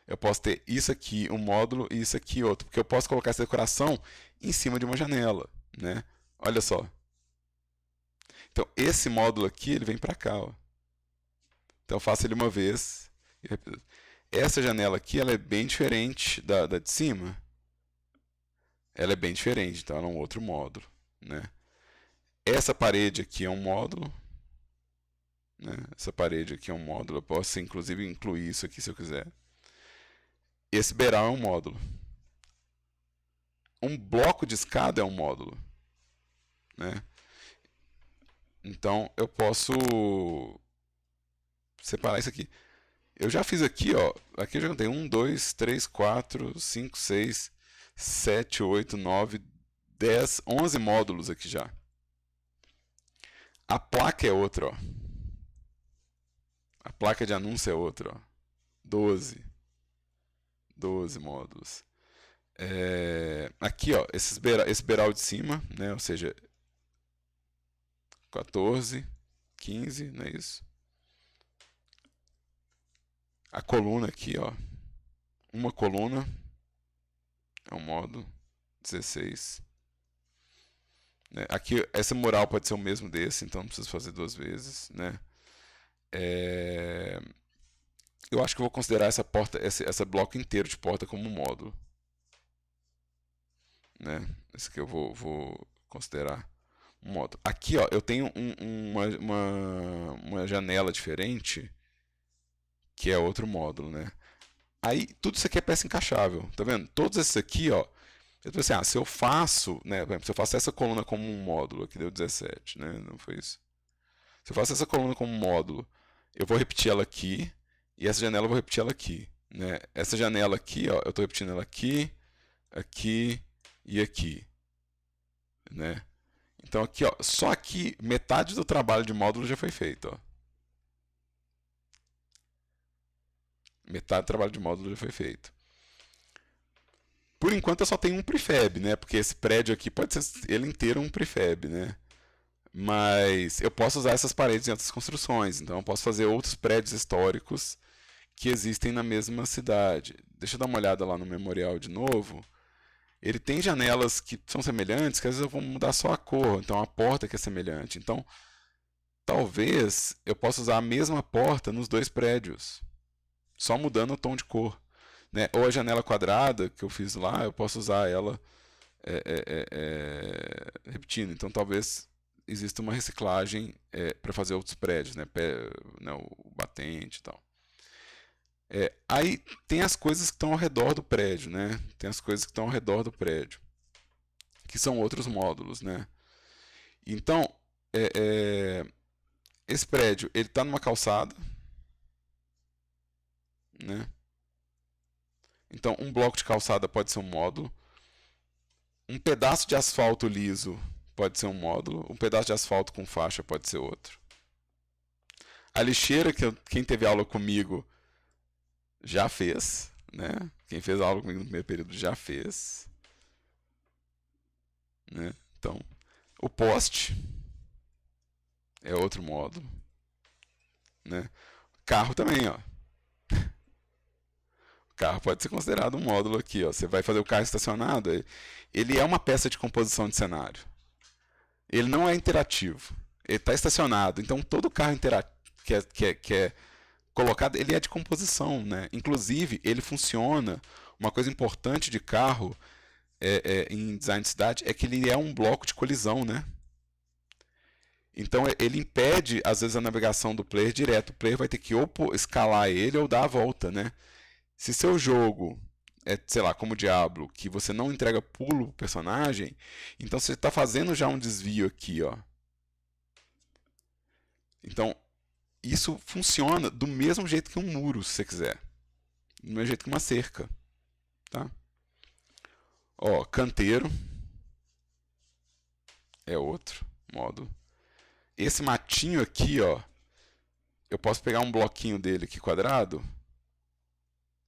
Eu posso ter isso aqui um módulo e isso aqui outro, porque eu posso colocar essa decoração em cima de uma janela, né? Olha só. Então esse módulo aqui ele vem para cá, ó. Então eu faço ele uma vez e repito. Essa janela aqui ela é bem diferente da de cima. Ela é bem diferente, então ela é um outro módulo, né? Essa parede aqui é um módulo, né? Essa parede aqui é um módulo. Eu posso inclusive incluir isso aqui se eu quiser. Esse beiral é um módulo. Um bloco de escada é um módulo, né? Então eu posso separar isso aqui. Eu já fiz aqui, ó. Aqui eu já contei 1, 2, 3, 4, 5, 6, 7, 8, 9, 10, 11 módulos aqui já. A placa é outra, ó. A placa de anúncio é outra, ó. 12. 12 módulos. Aqui, ó, esse beiral de cima, né? Ou seja, 14, 15, não é isso? A coluna aqui, ó. Uma coluna é um módulo. 16. Né? Aqui, essa mural pode ser o mesmo desse, então não preciso fazer duas vezes, né? Eu acho que eu vou considerar essa porta, esse bloco inteiro de porta como um módulo, né? Esse aqui eu vou considerar um módulo. Aqui, ó, eu tenho uma janela diferente, que é outro módulo, né? Aí, tudo isso aqui é peça encaixável, tá vendo? Todos esses aqui, ó, eu tô assim, se eu faço, né, por exemplo, se eu faço essa coluna como um módulo, aqui deu 17, né, não foi isso? Se eu faço essa coluna como um módulo, eu vou repetir ela aqui, e essa janela eu vou repetir ela aqui, né? Essa janela aqui, ó, eu estou repetindo ela aqui, aqui e aqui, né? Então aqui, ó, só aqui, metade do trabalho de módulo já foi feito, ó. Metade do trabalho de módulo já foi feito. Por enquanto eu só tenho um prefab, né? Porque esse prédio aqui pode ser ele inteiro um prefab, né? Mas eu posso usar essas paredes em outras construções, então eu posso fazer outros prédios históricos que existem na mesma cidade. Deixa eu dar uma olhada lá no memorial de novo. Ele tem janelas que são semelhantes, que às vezes eu vou mudar só a cor, então a porta que é semelhante. Então, talvez eu possa usar a mesma porta nos dois prédios, só mudando o tom de cor. Né? Ou a janela quadrada que eu fiz lá, eu posso usar ela repetindo. Então, talvez exista uma reciclagem para fazer outros prédios, né? O batente e tal. Aí tem as coisas que estão ao redor do prédio, né? Tem as coisas que estão ao redor do prédio, que são outros módulos, né? Então, é, é, esse prédio, ele está numa calçada, né? Então, um bloco de calçada pode ser um módulo. Um pedaço de asfalto liso pode ser um módulo. Um pedaço de asfalto com faixa pode ser outro. A lixeira, quem teve aula comigo já fez, né? Quem fez aula comigo no primeiro período já fez, né? Então, o poste é outro módulo, né? Carro também, ó. O carro pode ser considerado um módulo aqui, ó. Você vai fazer o carro estacionado, ele é uma peça de composição de cenário. Ele não é interativo. Ele está estacionado. Então todo carro que é colocado, ele é de composição, né? Inclusive, ele funciona. Uma coisa importante de carro em design de cidade é que ele é um bloco de colisão, né? Então ele impede, às vezes, a navegação do player direto. O player vai ter que ou escalar ele ou dar a volta, né? Se seu jogo é, sei lá, como Diablo, que você não entrega pulo pro personagem, então você está fazendo já um desvio aqui, ó. Então, isso funciona do mesmo jeito que um muro, se você quiser. Do mesmo jeito que uma cerca, tá? Ó, canteiro é outro módulo. Esse matinho aqui, ó, eu posso pegar um bloquinho dele aqui quadrado.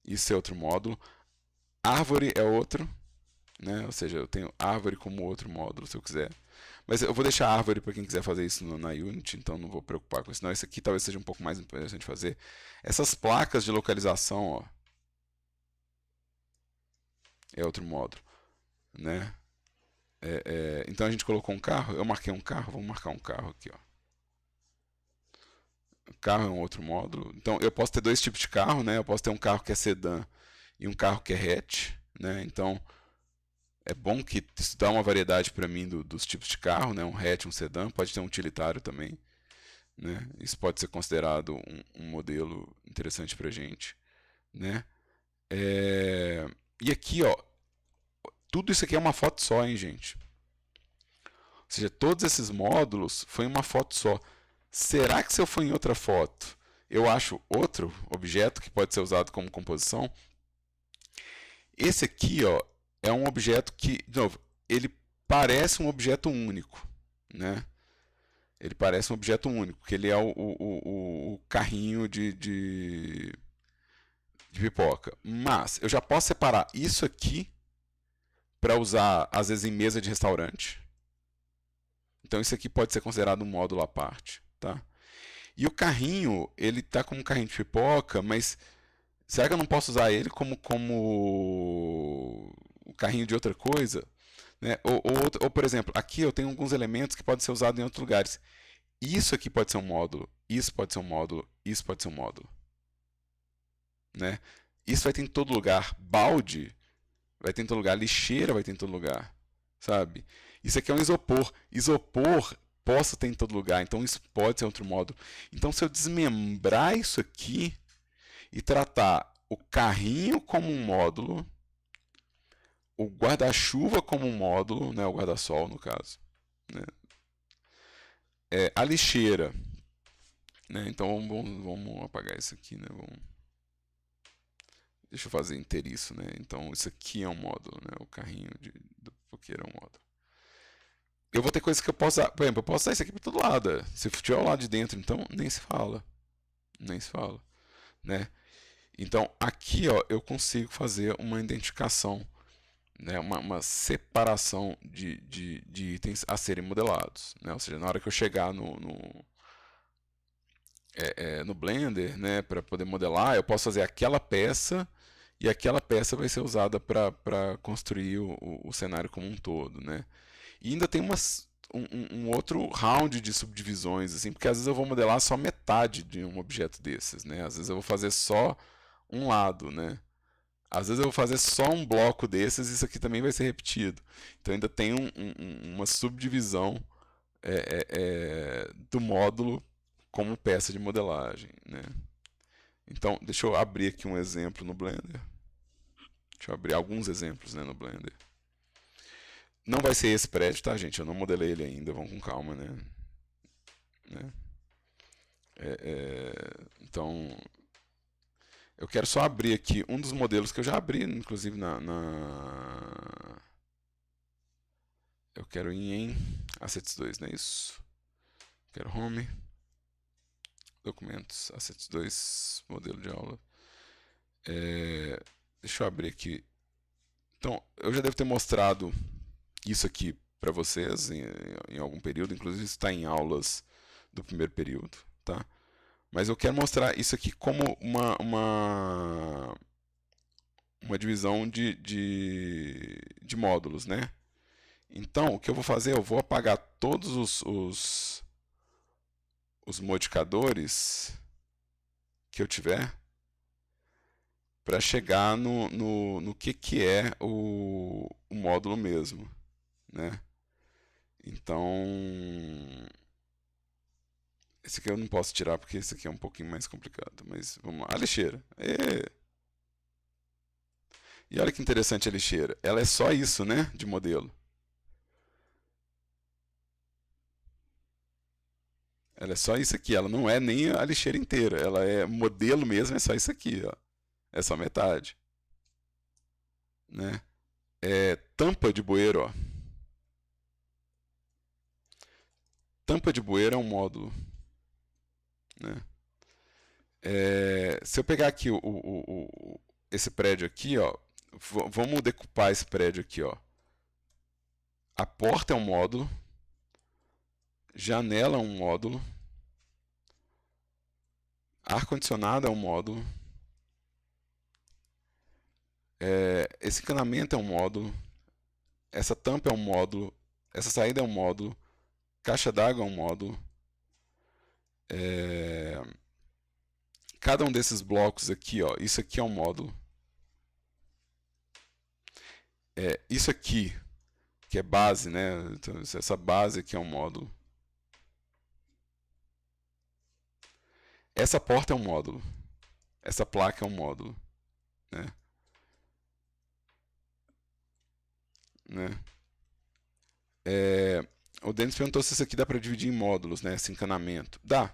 Isso é outro módulo. Árvore é outro, né? Ou seja, eu tenho árvore como outro módulo, se eu quiser. Mas eu vou deixar a árvore para quem quiser fazer isso na Unity, então não vou preocupar com isso. Não, esse aqui talvez seja um pouco mais interessante fazer. Essas placas de localização, ó, é outro módulo, né? Então a gente colocou um carro, eu marquei um carro, vamos marcar um carro aqui, ó. O carro é um outro módulo. Então eu posso ter dois tipos de carro, né? Eu posso ter um carro que é sedã e um carro que é hatch, né? Então é bom que isso dá uma variedade para mim dos tipos de carro, né? Um hatch, um sedã, pode ter um utilitário também, né? Isso pode ser considerado um modelo interessante para gente, né? E aqui, ó, tudo isso aqui é uma foto só, hein, gente? Ou seja, todos esses módulos foi uma foto só. Será que se eu for em outra foto, eu acho outro objeto que pode ser usado como composição? Esse aqui, ó, é um objeto que, de novo, ele parece um objeto único, né? Ele parece um objeto único, que ele é o carrinho de pipoca. Mas eu já posso separar isso aqui para usar, às vezes, em mesa de restaurante. Então isso aqui pode ser considerado um módulo à parte, tá? E o carrinho, ele tá como um carrinho de pipoca, mas será que eu não posso usar ele como o carrinho de outra coisa? Né? Ou, por exemplo, aqui eu tenho alguns elementos que podem ser usados em outros lugares. Isso aqui pode ser um módulo, isso pode ser um módulo, isso pode ser um módulo. Né? Isso vai ter em todo lugar. Balde vai ter em todo lugar. Lixeira vai ter em todo lugar. Sabe? Isso aqui é um isopor. Isopor possa ter em todo lugar. Então isso pode ser outro módulo. Então se eu desmembrar isso aqui e tratar o carrinho como um módulo, o guarda-chuva como um módulo, né, o guarda-sol no caso, né, a lixeira, né, então vamos apagar isso aqui, né, deixa eu fazer inteiriço, né, então isso aqui é um módulo, né, o carrinho do poqueiro é um módulo. Eu vou ter coisas que eu posso usar, por exemplo, eu posso usar isso aqui para todo lado, se estiver ao lado de dentro, então nem se fala, né. Então aqui, ó, eu consigo fazer uma identificação, né, uma separação de itens a serem modelados, né? Ou seja, na hora que eu chegar no Blender, né, para poder modelar, eu posso fazer aquela peça e aquela peça vai ser usada para construir o cenário como um todo, né? E ainda tem um outro round de subdivisões, assim, porque às vezes eu vou modelar só metade de um objeto desses, né? Às vezes eu vou fazer só um lado, né? Às vezes eu vou fazer só um bloco desses e isso aqui também vai ser repetido. Então ainda tem uma subdivisão do módulo como peça de modelagem, né? Então, deixa eu abrir aqui um exemplo no Blender. Deixa eu abrir alguns exemplos, né, no Blender. Não vai ser esse prédio, tá, gente? Eu não modelei ele ainda, vamos com calma, né? Então, eu quero só abrir aqui um dos modelos que eu já abri, inclusive eu quero ir em Assets 2, não é isso? Quero Home, Documentos, Assets 2, modelo de aula. Deixa eu abrir aqui. Então, eu já devo ter mostrado isso aqui para vocês em algum período, inclusive está em aulas do primeiro período, tá? Mas eu quero mostrar isso aqui como uma divisão de módulos, né? Então, o que eu vou fazer? Eu vou apagar todos os modificadores que eu tiver para chegar no que é o módulo mesmo, né? Então, esse aqui eu não posso tirar porque esse aqui é um pouquinho mais complicado, mas vamos lá. A lixeira. E olha que interessante a lixeira. Ela é só isso, né, de modelo. Ela é só isso aqui, ela não é nem a lixeira inteira. Ela é modelo mesmo, é só isso aqui, ó. É só metade, né? Tampa de bueiro, ó. Tampa de bueiro é um módulo, né? Se eu pegar aqui esse prédio aqui, ó, vamos decupar esse prédio aqui, ó. A porta é um módulo, janela é um módulo, ar-condicionado é um módulo, esse encanamento é um módulo, essa tampa é um módulo, essa saída é um módulo, caixa d'água é um módulo. Cada um desses blocos aqui, ó, isso aqui é um módulo. Isso aqui, que é base, né? Então, essa base aqui é um módulo. Essa porta é um módulo. Essa placa é um módulo, né? O Denis perguntou se isso aqui dá para dividir em módulos, né? Esse encanamento. Dá.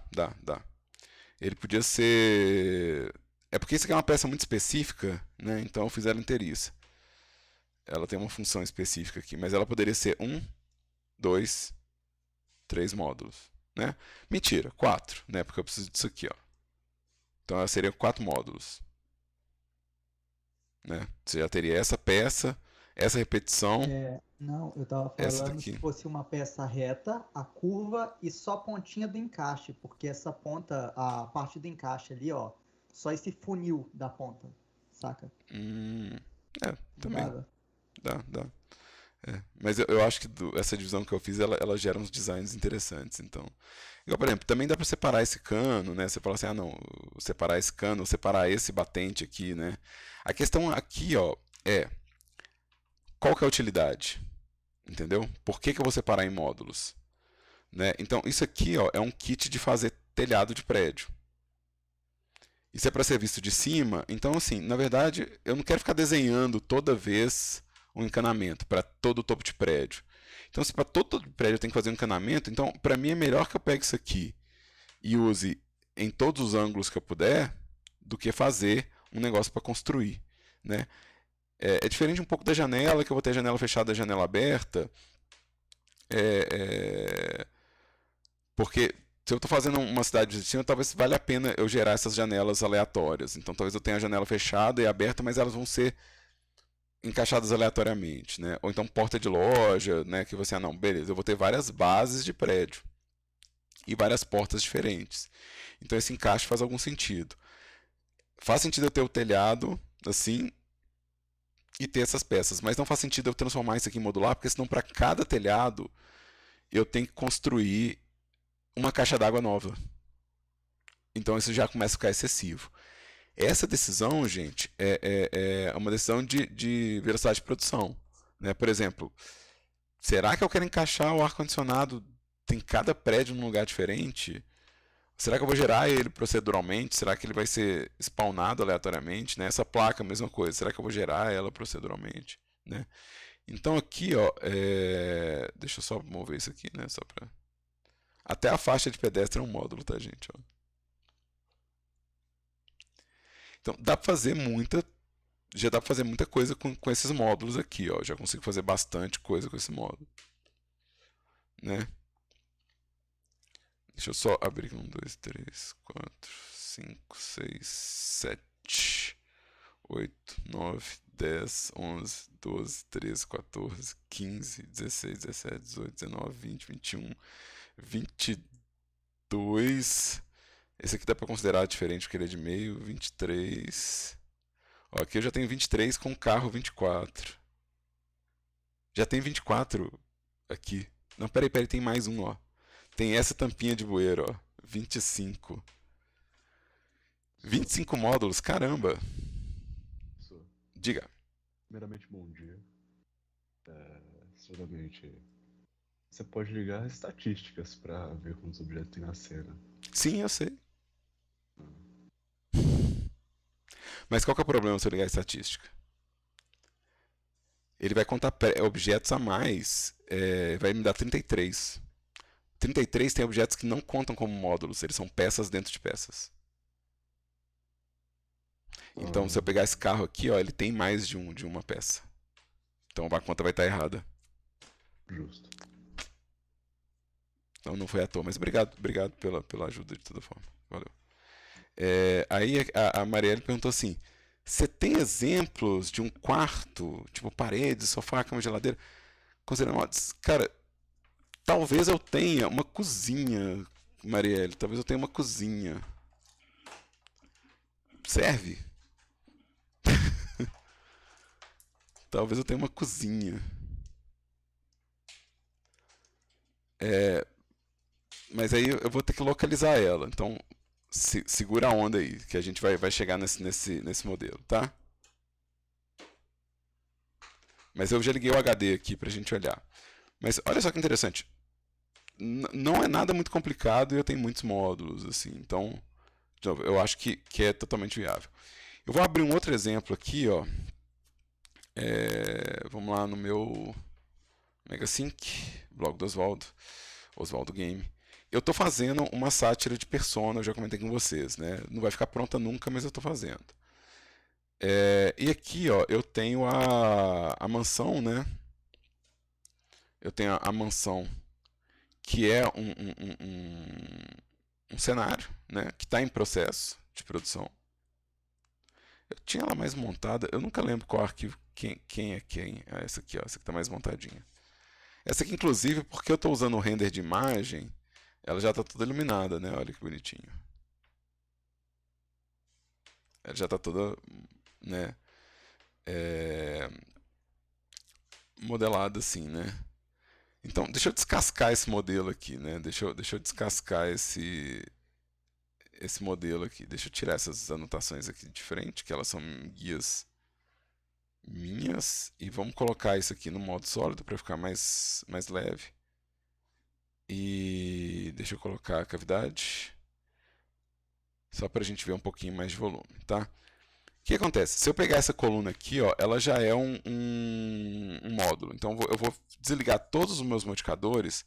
Ele podia ser... É porque isso aqui é uma peça muito específica, né? Então eu fiz ela inteiriça. Ela tem uma função específica aqui, mas ela poderia ser 1, 2, 3 módulos, né? Mentira, 4, né? Porque eu preciso disso aqui, ó. Então ela seria 4 módulos, né? Você já teria essa peça, essa repetição, Não, eu tava essa falando se daqui. fosse uma peça reta, a curva e só a pontinha do encaixe, porque essa ponta, a parte do encaixe ali, ó, só esse funil da ponta, saca? Não Também. dava. Dá. Mas eu acho que essa divisão que eu fiz, ela gera uns designs interessantes, então... Igual, por exemplo, também dá para separar esse cano, né? Você fala assim, não, separar esse cano, separar esse batente aqui, né? A questão aqui, ó, qual que é a utilidade? Entendeu? Por que eu vou separar em módulos? Né? Então, isso aqui, ó, é um kit de fazer telhado de prédio. Isso é para ser visto de cima, então assim, na verdade, eu não quero ficar desenhando toda vez um encanamento para todo o topo de prédio. Então, se para todo topo de prédio eu tenho que fazer um encanamento, então para mim é melhor que eu pegue isso aqui e use em todos os ângulos que eu puder, do que fazer um negócio para construir, né? É diferente um pouco da janela, que eu vou ter a janela fechada e a janela aberta, porque se eu estou fazendo uma cidade de cima, talvez valha a pena eu gerar essas janelas aleatórias. Então talvez eu tenha a janela fechada e aberta, mas elas vão ser encaixadas aleatoriamente, né? Ou então porta de loja, né? Que você, não, beleza, eu vou ter várias bases de prédio e várias portas diferentes. Então esse encaixe faz algum sentido. Faz sentido eu ter o telhado assim e ter essas peças, mas não faz sentido eu transformar isso aqui em modular, porque senão para cada telhado eu tenho que construir uma caixa d'água nova. Então isso já começa a ficar excessivo. Essa decisão, gente, é uma decisão de velocidade de produção. Né? Por exemplo, será que eu quero encaixar o ar-condicionado em cada prédio num lugar diferente? Será que eu vou gerar ele proceduralmente? Será que ele vai ser spawnado aleatoriamente? Né? Essa placa, a mesma coisa. Será que eu vou gerar ela proceduralmente? Né? Então aqui, ó, deixa eu só mover isso aqui, né? Só pra... Até a faixa de pedestre é um módulo, tá, gente? Ó. Então dá pra fazer já dá pra fazer muita coisa com esses módulos aqui, ó. Já consigo fazer bastante coisa com esse módulo, né? Deixa eu só abrir aqui. 1, 2, 3, 4, 5, 6, 7, 8, 9, 10, 11, 12, 13, 14, 15, 16, 17, 18, 19, 20, 21, 22. Esse aqui dá pra considerar diferente porque ele é de meio. 23. Ó, aqui eu já tenho 23 com carro 24. Já tem 24 aqui. Não, peraí, tem mais um, ó. Tem essa tampinha de bueiro, ó. 25. 25 módulos, caramba. Isso. Diga. Primeiramente, bom dia. Seguramente, você pode ligar estatísticas para ver quantos objetos tem na cena. Sim, eu sei. Mas qual que é o problema se eu ligar a estatística? Ele vai contar objetos a mais, vai me dar 33. 33 tem objetos que não contam como módulos, eles são peças dentro de peças. Então, se eu pegar esse carro aqui, ó, ele tem mais de uma peça. Então a conta vai estar errada. Justo. Então não foi à toa, mas obrigado pela ajuda de toda forma. Valeu. Aí a Marielle perguntou assim: você tem exemplos de um quarto, tipo parede, sofá, cama, geladeira, considerando mods? Cara, talvez eu tenha uma cozinha, Marielle. Talvez eu tenha uma cozinha. Serve? Talvez eu tenha uma cozinha. Mas aí eu vou ter que localizar ela. Então, segura a onda aí, que a gente vai chegar nesse modelo, tá? Mas eu já liguei o HD aqui pra gente olhar. Mas olha só que interessante. Não é nada muito complicado e eu tenho muitos módulos, assim. Então, eu acho que é totalmente viável. Eu vou abrir um outro exemplo aqui, ó. Vamos lá no meu MegaSync, blog do Oswaldo Game. Eu estou fazendo uma sátira de Persona, eu já comentei com vocês, né? Não vai ficar pronta nunca, mas eu estou fazendo. E aqui, ó, eu tenho a mansão, né? Eu tenho a mansão, que é um cenário, né? Que está em processo de produção. Eu tinha ela mais montada, eu nunca lembro qual arquivo, quem é quem. Essa aqui, ó, essa que está mais montadinha. Essa aqui, inclusive, porque eu estou usando o render de imagem, ela já está toda iluminada, né? Olha que bonitinho. Ela já está toda, né? Modelada assim, né? Então, deixa eu descascar esse modelo aqui, né? Deixa eu descascar esse modelo aqui. Deixa eu tirar essas anotações aqui de frente, que elas são guias minhas. E vamos colocar isso aqui no modo sólido para ficar mais leve. E deixa eu colocar a cavidade. Só para a gente ver um pouquinho mais de volume, tá? O que acontece? Se eu pegar essa coluna aqui, ó, ela já é um módulo. Então eu vou desligar todos os meus modificadores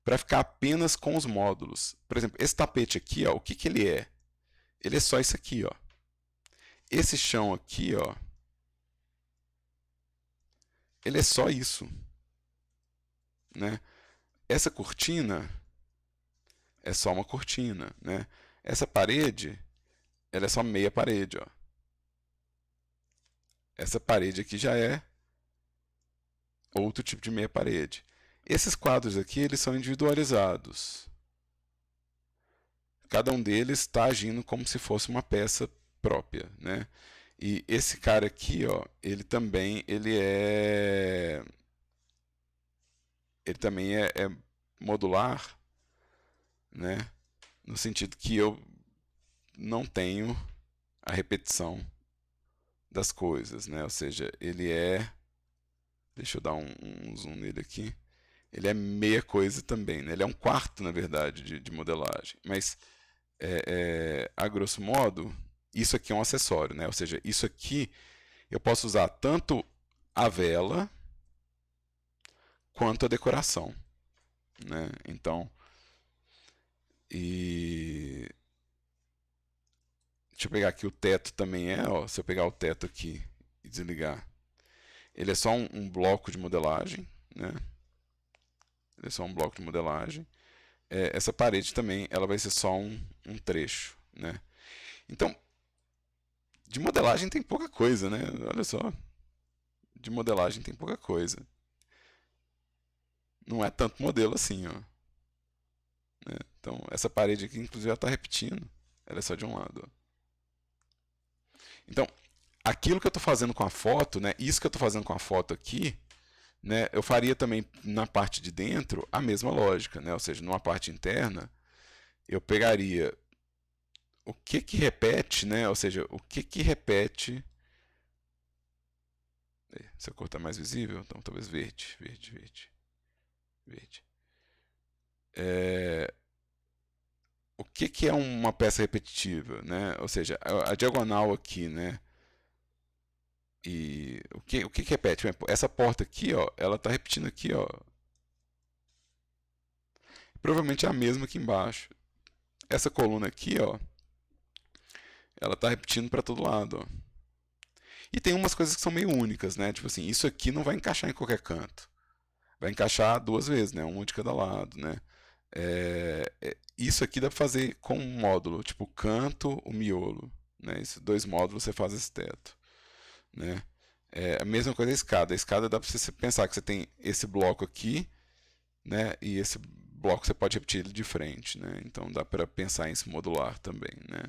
para ficar apenas com os módulos. Por exemplo, esse tapete aqui, ó, o que ele é? Ele é só isso aqui, ó. Esse chão aqui, ó, ele é só isso, né? Essa cortina é só uma cortina, né? Essa parede, ela é só meia parede, ó. Essa parede aqui já é outro tipo de meia parede. Esses quadros aqui, eles são individualizados. Cada um deles está agindo como se fosse uma peça própria, né? E esse cara aqui, ó, ele também é modular, né? No sentido que eu não tenho a repetição das coisas, né? Ou seja, ele é, deixa eu dar um zoom nele aqui, ele é meia coisa também, né? Ele é um quarto, na verdade, de modelagem, mas a grosso modo, isso aqui é um acessório, né? Ou seja, isso aqui eu posso usar tanto a vela quanto a decoração, né? Então, deixa eu pegar aqui o teto também ó, se eu pegar o teto aqui e desligar, ele é só um bloco de modelagem, né? Ele é só um bloco de modelagem. Essa parede também, ela vai ser só um trecho, né? Então, de modelagem tem pouca coisa, né? Olha só, de modelagem tem pouca coisa. Não é tanto modelo assim, ó. Né? Então, essa parede aqui, inclusive, ela está repetindo. Ela é só de um lado, ó. Então, aquilo que eu estou fazendo com a foto, né? Isso que eu estou fazendo com a foto aqui, né? Eu faria também na parte de dentro a mesma lógica, né? Ou seja, numa parte interna, eu pegaria o que repete, né? Ou seja, o que repete. Se a cor está mais visível, então talvez verde. O que é uma peça repetitiva, né? Ou seja, a diagonal aqui, né? E o que repete? Essa porta aqui, ó, ela está repetindo aqui, ó. Provavelmente é a mesma aqui embaixo. Essa coluna aqui, ó, ela está repetindo para todo lado, ó. E tem umas coisas que são meio únicas, né? Tipo assim, isso aqui não vai encaixar em qualquer canto. Vai encaixar duas vezes, né? Uma de cada lado, né? Isso aqui dá para fazer com um módulo, tipo canto, o miolo, né? Esses dois módulos você faz esse teto, né? A mesma coisa a escada. A escada dá para você pensar que você tem esse bloco aqui, né? E esse bloco você pode repetir ele de frente, né? Então dá para pensar em se modular também, né?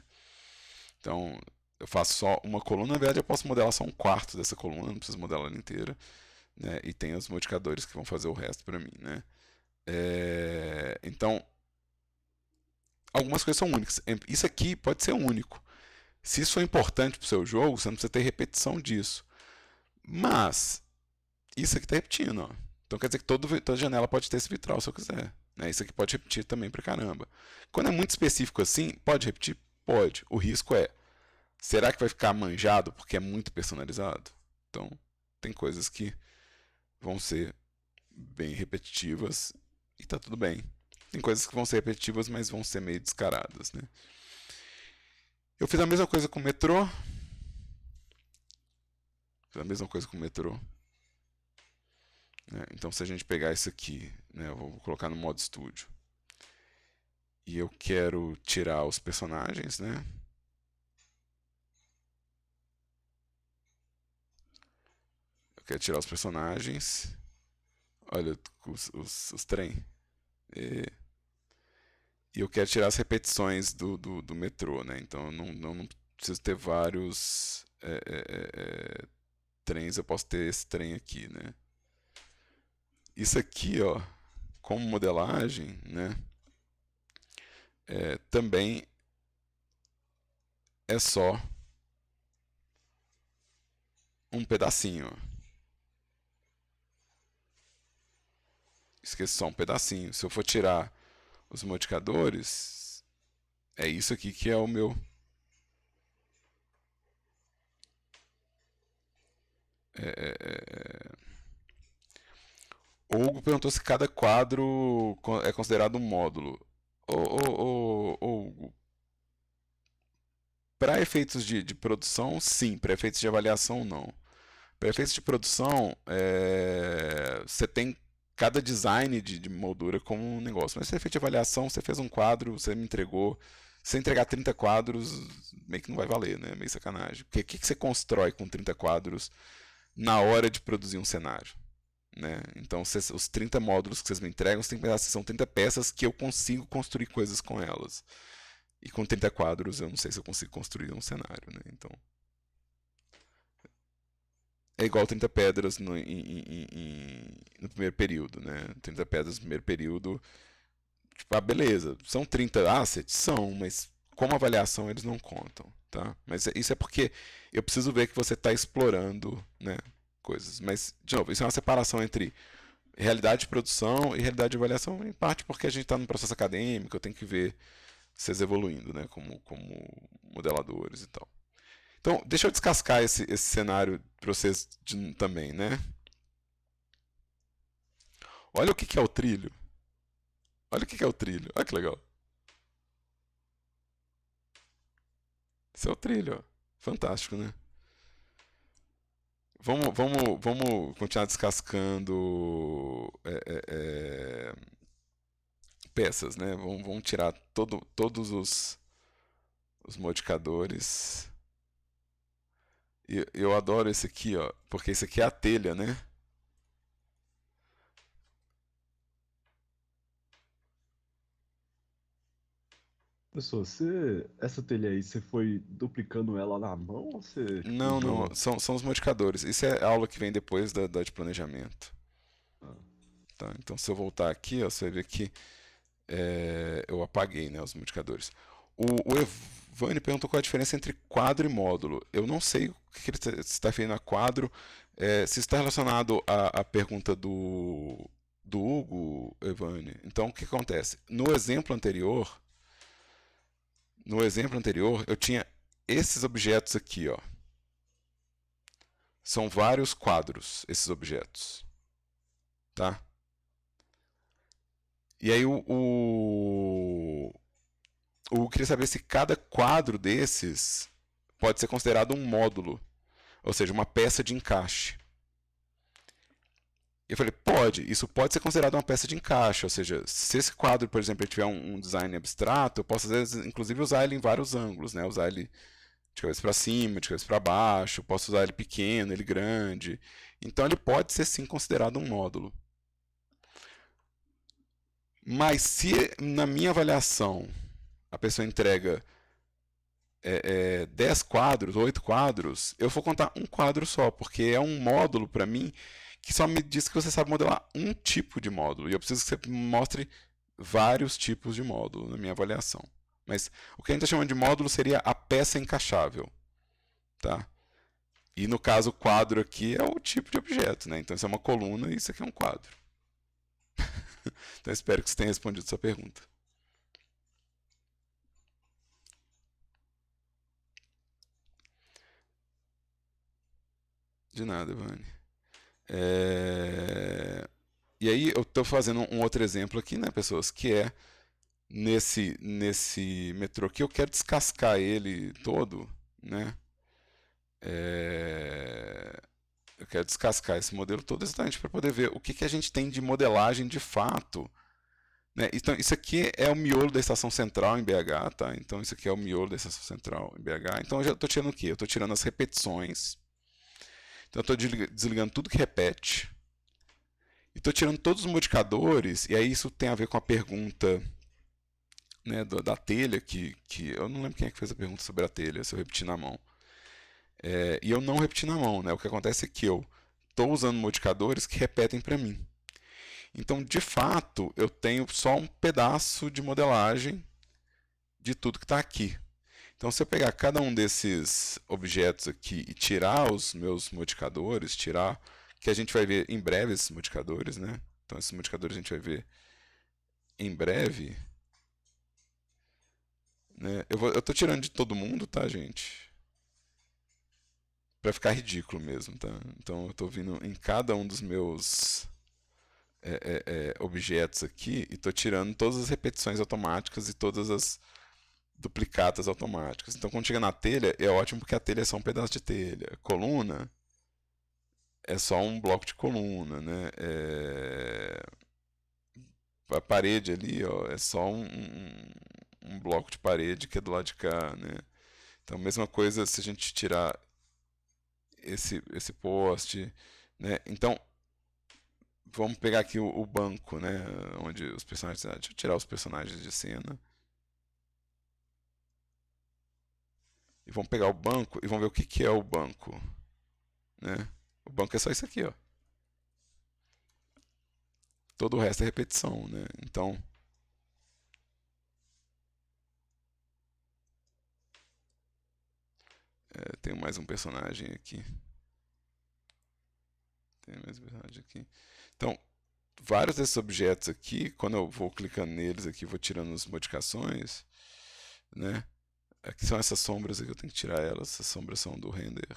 Então eu faço só uma coluna, na verdade eu posso modelar só um quarto dessa coluna, não preciso modelar ela inteira, né? E tem os modificadores que vão fazer o resto para mim, né? Então algumas coisas são únicas. Isso aqui pode ser único. Se isso for importante para o seu jogo, você não precisa ter repetição disso. Mas isso aqui está repetindo, ó. Então quer dizer que toda janela pode ter esse vitral se eu quiser, né? Isso aqui pode repetir também pra caramba. Quando é muito específico assim, pode repetir? Pode. O risco é, será que vai ficar manjado porque é muito personalizado? Então, tem coisas que vão ser bem repetitivas e tá tudo bem. Tem coisas que vão ser repetitivas, mas vão ser meio descaradas, né? Eu fiz a mesma coisa com o metrô. Fiz a mesma coisa com o metrô. Né? Então, se a gente pegar isso aqui, né, eu vou colocar no modo estúdio, e eu quero tirar os personagens, né? Eu quero tirar os personagens. Olha os trem. E eu quero tirar as repetições do metrô, né? Então, eu não preciso ter vários trens. Eu posso ter esse trem aqui, né? Isso aqui, ó, como modelagem, né? Também é só um pedacinho. Esqueci só um pedacinho. Se eu for tirar os modificadores, é isso aqui que é o meu. O Hugo perguntou se cada quadro é considerado um módulo. Hugo, para efeitos de produção, sim. Para efeitos de avaliação, não. Para efeitos de produção, você tem cada design de moldura como um negócio. Mas se é efeito de avaliação, você fez um quadro, você me entregou. Se você entregar 30 quadros, meio que não vai valer, né? Meio sacanagem. Porque o que você constrói com 30 quadros na hora de produzir um cenário? Né? Então, os 30 módulos que vocês me entregam, você tem que pensar que são 30 peças que eu consigo construir coisas com elas. E com 30 quadros, eu não sei se eu consigo construir um cenário. Né? Então, é igual 30 pedras no primeiro período. Né? 30 pedras no primeiro período, tipo, beleza, são 30 assets? São, mas como avaliação eles não contam. Tá? Mas isso é porque eu preciso ver que você está explorando, né, coisas. Mas, de novo, isso é uma separação entre realidade de produção e realidade de avaliação, em parte porque a gente está no processo acadêmico, eu tenho que ver vocês evoluindo, né, como modeladores e tal. Então, deixa eu descascar esse cenário para vocês também, né? Olha o que é o trilho. Olha o que é o trilho. Olha que legal. Esse é o trilho, ó. Fantástico, né? Vamos continuar descascando peças, né? Vamos tirar todos os modificadores. E eu adoro esse aqui, ó, porque esse aqui é a telha, né? Pessoal, essa telha aí, você foi duplicando ela na mão ou você, tipo, Não, não, usou... são os modificadores. Isso é a aula que vem depois da de planejamento. Ah, Tá? Então, se eu voltar aqui, ó, você vai ver que eu apaguei, né, os modificadores. O Evani perguntou qual a diferença entre quadro e módulo. Eu não sei o que ele está referindo a quadro. Se está relacionado à pergunta do Hugo, Evani. Então, o que acontece? No exemplo anterior, eu tinha esses objetos aqui, ó. São vários quadros, esses objetos. Tá? E aí eu queria saber se cada quadro desses pode ser considerado um módulo, ou seja, uma peça de encaixe. Eu falei, pode, isso pode ser considerado uma peça de encaixe, ou seja, se esse quadro, por exemplo, tiver um design abstrato, eu posso, às vezes, inclusive, usar ele em vários ângulos, né? Usar ele de cabeça para cima, de cabeça para baixo, posso usar ele pequeno, ele grande. Então, ele pode ser, sim, considerado um módulo. Mas se, na minha avaliação, a pessoa entrega 10 quadros, 8 quadros, eu vou contar um quadro só, porque é um módulo para mim que só me diz que você sabe modelar um tipo de módulo. E eu preciso que você mostre vários tipos de módulo na minha avaliação. Mas o que a gente está chamando de módulo seria a peça encaixável. Tá? E no caso, o quadro aqui é o tipo de objeto. Né? Então isso é uma coluna e isso aqui é um quadro. Então espero que você tenha respondido a sua pergunta. De nada, Vani. E aí eu estou fazendo um outro exemplo aqui, né, pessoas, que é nesse metrô aqui, eu quero descascar ele todo, né? Eu quero descascar esse modelo todo exatamente para poder ver o que a gente tem de modelagem de fato. Né? Então, isso aqui é o miolo da estação central em BH, tá? Então, isso aqui é o miolo da estação central em BH. Então, eu já estou tirando o quê? Eu estou tirando as repetições. Então, eu estou desligando tudo que repete. E estou tirando todos os modificadores. E aí, isso tem a ver com a pergunta, né, da telha, que eu não lembro quem é que fez a pergunta sobre a telha, se eu repeti na mão. E eu não repeti na mão, né? O que acontece é que eu estou usando modificadores que repetem para mim. Então, de fato, eu tenho só um pedaço de modelagem de tudo que está aqui. Então, se eu pegar cada um desses objetos aqui e tirar os meus modificadores, que a gente vai ver em breve esses modificadores, né? Então, esses modificadores a gente vai ver em breve. Né? Eu estou tirando de todo mundo, tá, gente? Para ficar ridículo mesmo, tá? Então, eu estou vindo em cada um dos meus objetos aqui e estou tirando todas as repetições automáticas e todas as duplicatas automáticas. Então, quando chega na telha, é ótimo porque a telha é só um pedaço de telha. Coluna é só um bloco de coluna, né? A parede ali, ó, é só um bloco de parede que é do lado de cá, né? Então, mesma coisa se a gente tirar esse poste, né? Então, vamos pegar aqui o banco, né? Onde os personagens... Deixa eu tirar os personagens de cena. E vamos pegar o banco e vamos ver o que é o banco, né? O banco é só isso aqui, ó. Todo o resto é repetição, né? Então, tem mais um personagem aqui. Tem mais um personagem aqui. Então, vários desses objetos aqui, quando eu vou clicando neles aqui, vou tirando as modificações, né? Aqui são essas sombras aqui, eu tenho que tirar elas. Essas sombras são do render.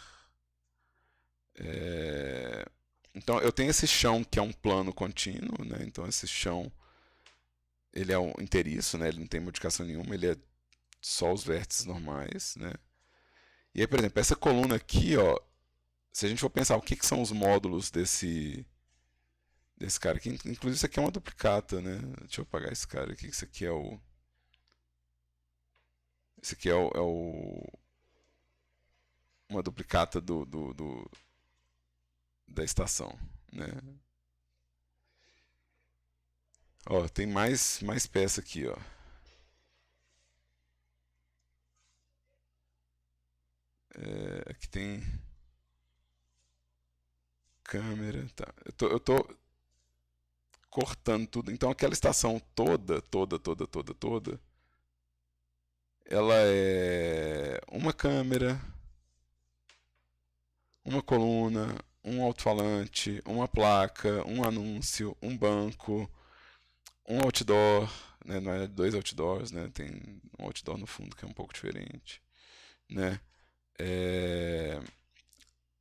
Então eu tenho esse chão que é um plano contínuo, né? Então esse chão ele é um inteiriço, né? Ele não tem modificação nenhuma, ele é só os vértices normais, né? E aí, por exemplo, essa coluna aqui, ó, se a gente for pensar o que são os módulos desse cara aqui, inclusive isso aqui é uma duplicata, né? Deixa eu apagar esse cara aqui, isso aqui é o... Esse aqui é uma duplicata da estação, né? Ó, tem mais peça aqui, ó. Aqui tem câmera, tá. Eu tô cortando tudo. Então aquela estação toda, ela é uma câmera, uma coluna, um alto-falante, uma placa, um anúncio, um banco, um outdoor, né? Não é dois outdoors, né? Tem um outdoor no fundo que é um pouco diferente, né?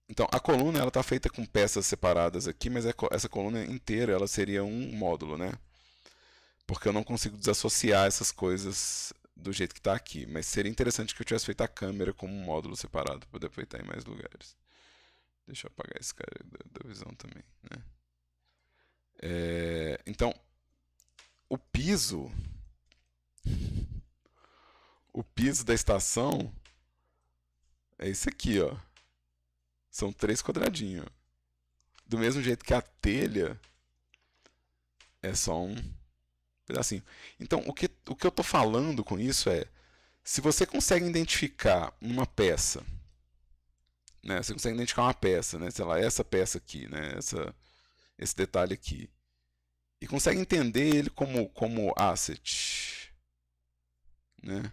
Então a coluna ela está feita com peças separadas aqui, mas essa coluna inteira ela seria um módulo, né? Porque eu não consigo desassociar essas coisas do jeito que está aqui. Mas seria interessante que eu tivesse feito a câmera como um módulo separado para poder aproveitar em mais lugares. Deixa eu apagar esse cara da visão também, né? Então, o piso da estação é esse aqui, ó. São 3 quadradinhos. Do mesmo jeito que a telha é só um pedacinho. Então, o que eu estou falando com isso é, se você consegue identificar uma peça, né? Você consegue identificar uma peça, né? Sei lá, essa peça aqui, né? Esse detalhe aqui. E consegue entender ele como asset, né?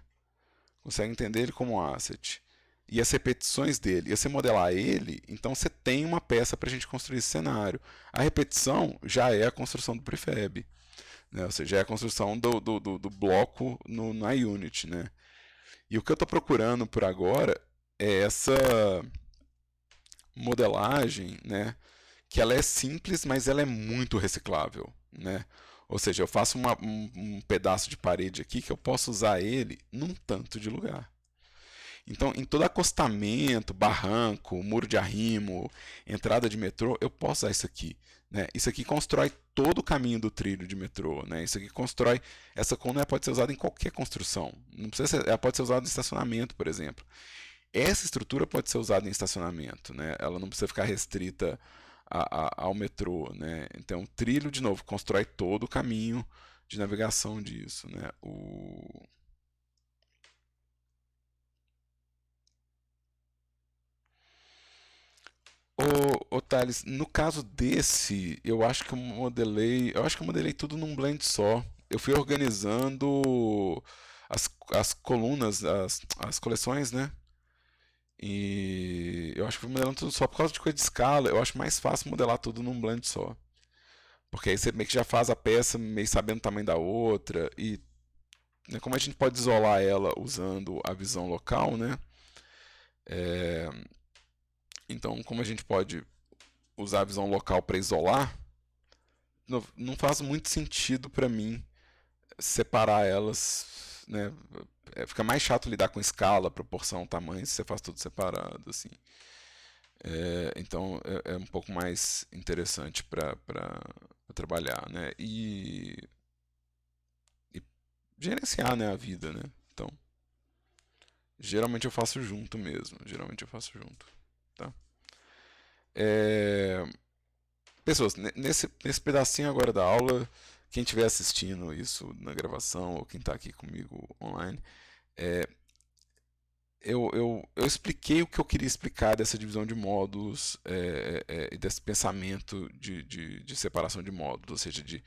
Consegue entender ele como asset. E as repetições dele, e você modelar ele, então você tem uma peça para a gente construir esse cenário. A repetição já é a construção do prefab, né? Ou seja, é a construção do bloco na Unity, né? E o que eu estou procurando por agora é essa modelagem, né? Que ela é simples, mas ela é muito reciclável, né? Ou seja, eu faço um pedaço de parede aqui que eu posso usar ele num tanto de lugar. Então, em todo acostamento, barranco, muro de arrimo, entrada de metrô, eu posso usar isso aqui, né? Isso aqui constrói todo o caminho do trilho de metrô, né? Isso aqui constrói... Essa coluna pode ser usada em qualquer construção. Não precisa ser, ela pode ser usada em estacionamento, por exemplo. Essa estrutura pode ser usada em estacionamento, né? Ela não precisa ficar restrita ao metrô, né? Então, o trilho, de novo, constrói todo o caminho de navegação disso, né? Thales, no caso desse, eu acho que eu modelei tudo num blend só. Eu fui organizando as colunas, as coleções, né? E eu acho que fui modelando tudo só por causa de coisa de escala. Eu acho mais fácil modelar tudo num blend só. Porque aí você meio que já faz a peça meio sabendo o tamanho da outra. E né, como a gente pode isolar ela usando a visão local, né? Então, como a gente pode usar a visão local para isolar, não faz muito sentido para mim separar elas, né? Fica mais chato lidar com escala, proporção, tamanho, se você faz tudo separado, assim. Então é um pouco mais interessante para trabalhar, né? E gerenciar, né, a vida, né? Então, geralmente eu faço junto mesmo, tá? Pessoas, nesse pedacinho agora da aula, quem estiver assistindo isso na gravação ou quem está aqui comigo online, eu expliquei o que eu queria explicar dessa divisão de módulos e desse pensamento de separação de módulos, ou seja, de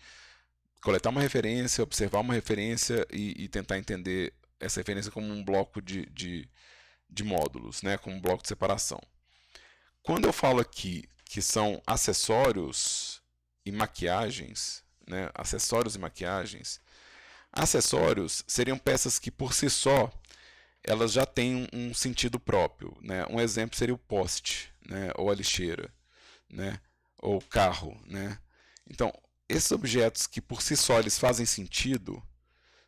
coletar uma referência, observar uma referência e tentar entender essa referência como um bloco de módulos, né, como um bloco de separação. Quando eu falo aqui que são acessórios e maquiagens, né, acessórios e maquiagens, Acessórios seriam peças que, por si só, elas já têm um sentido próprio, né? Um exemplo seria o poste, né? Ou a lixeira, né? Ou o carro, né? Então, esses objetos que por si só eles fazem sentido,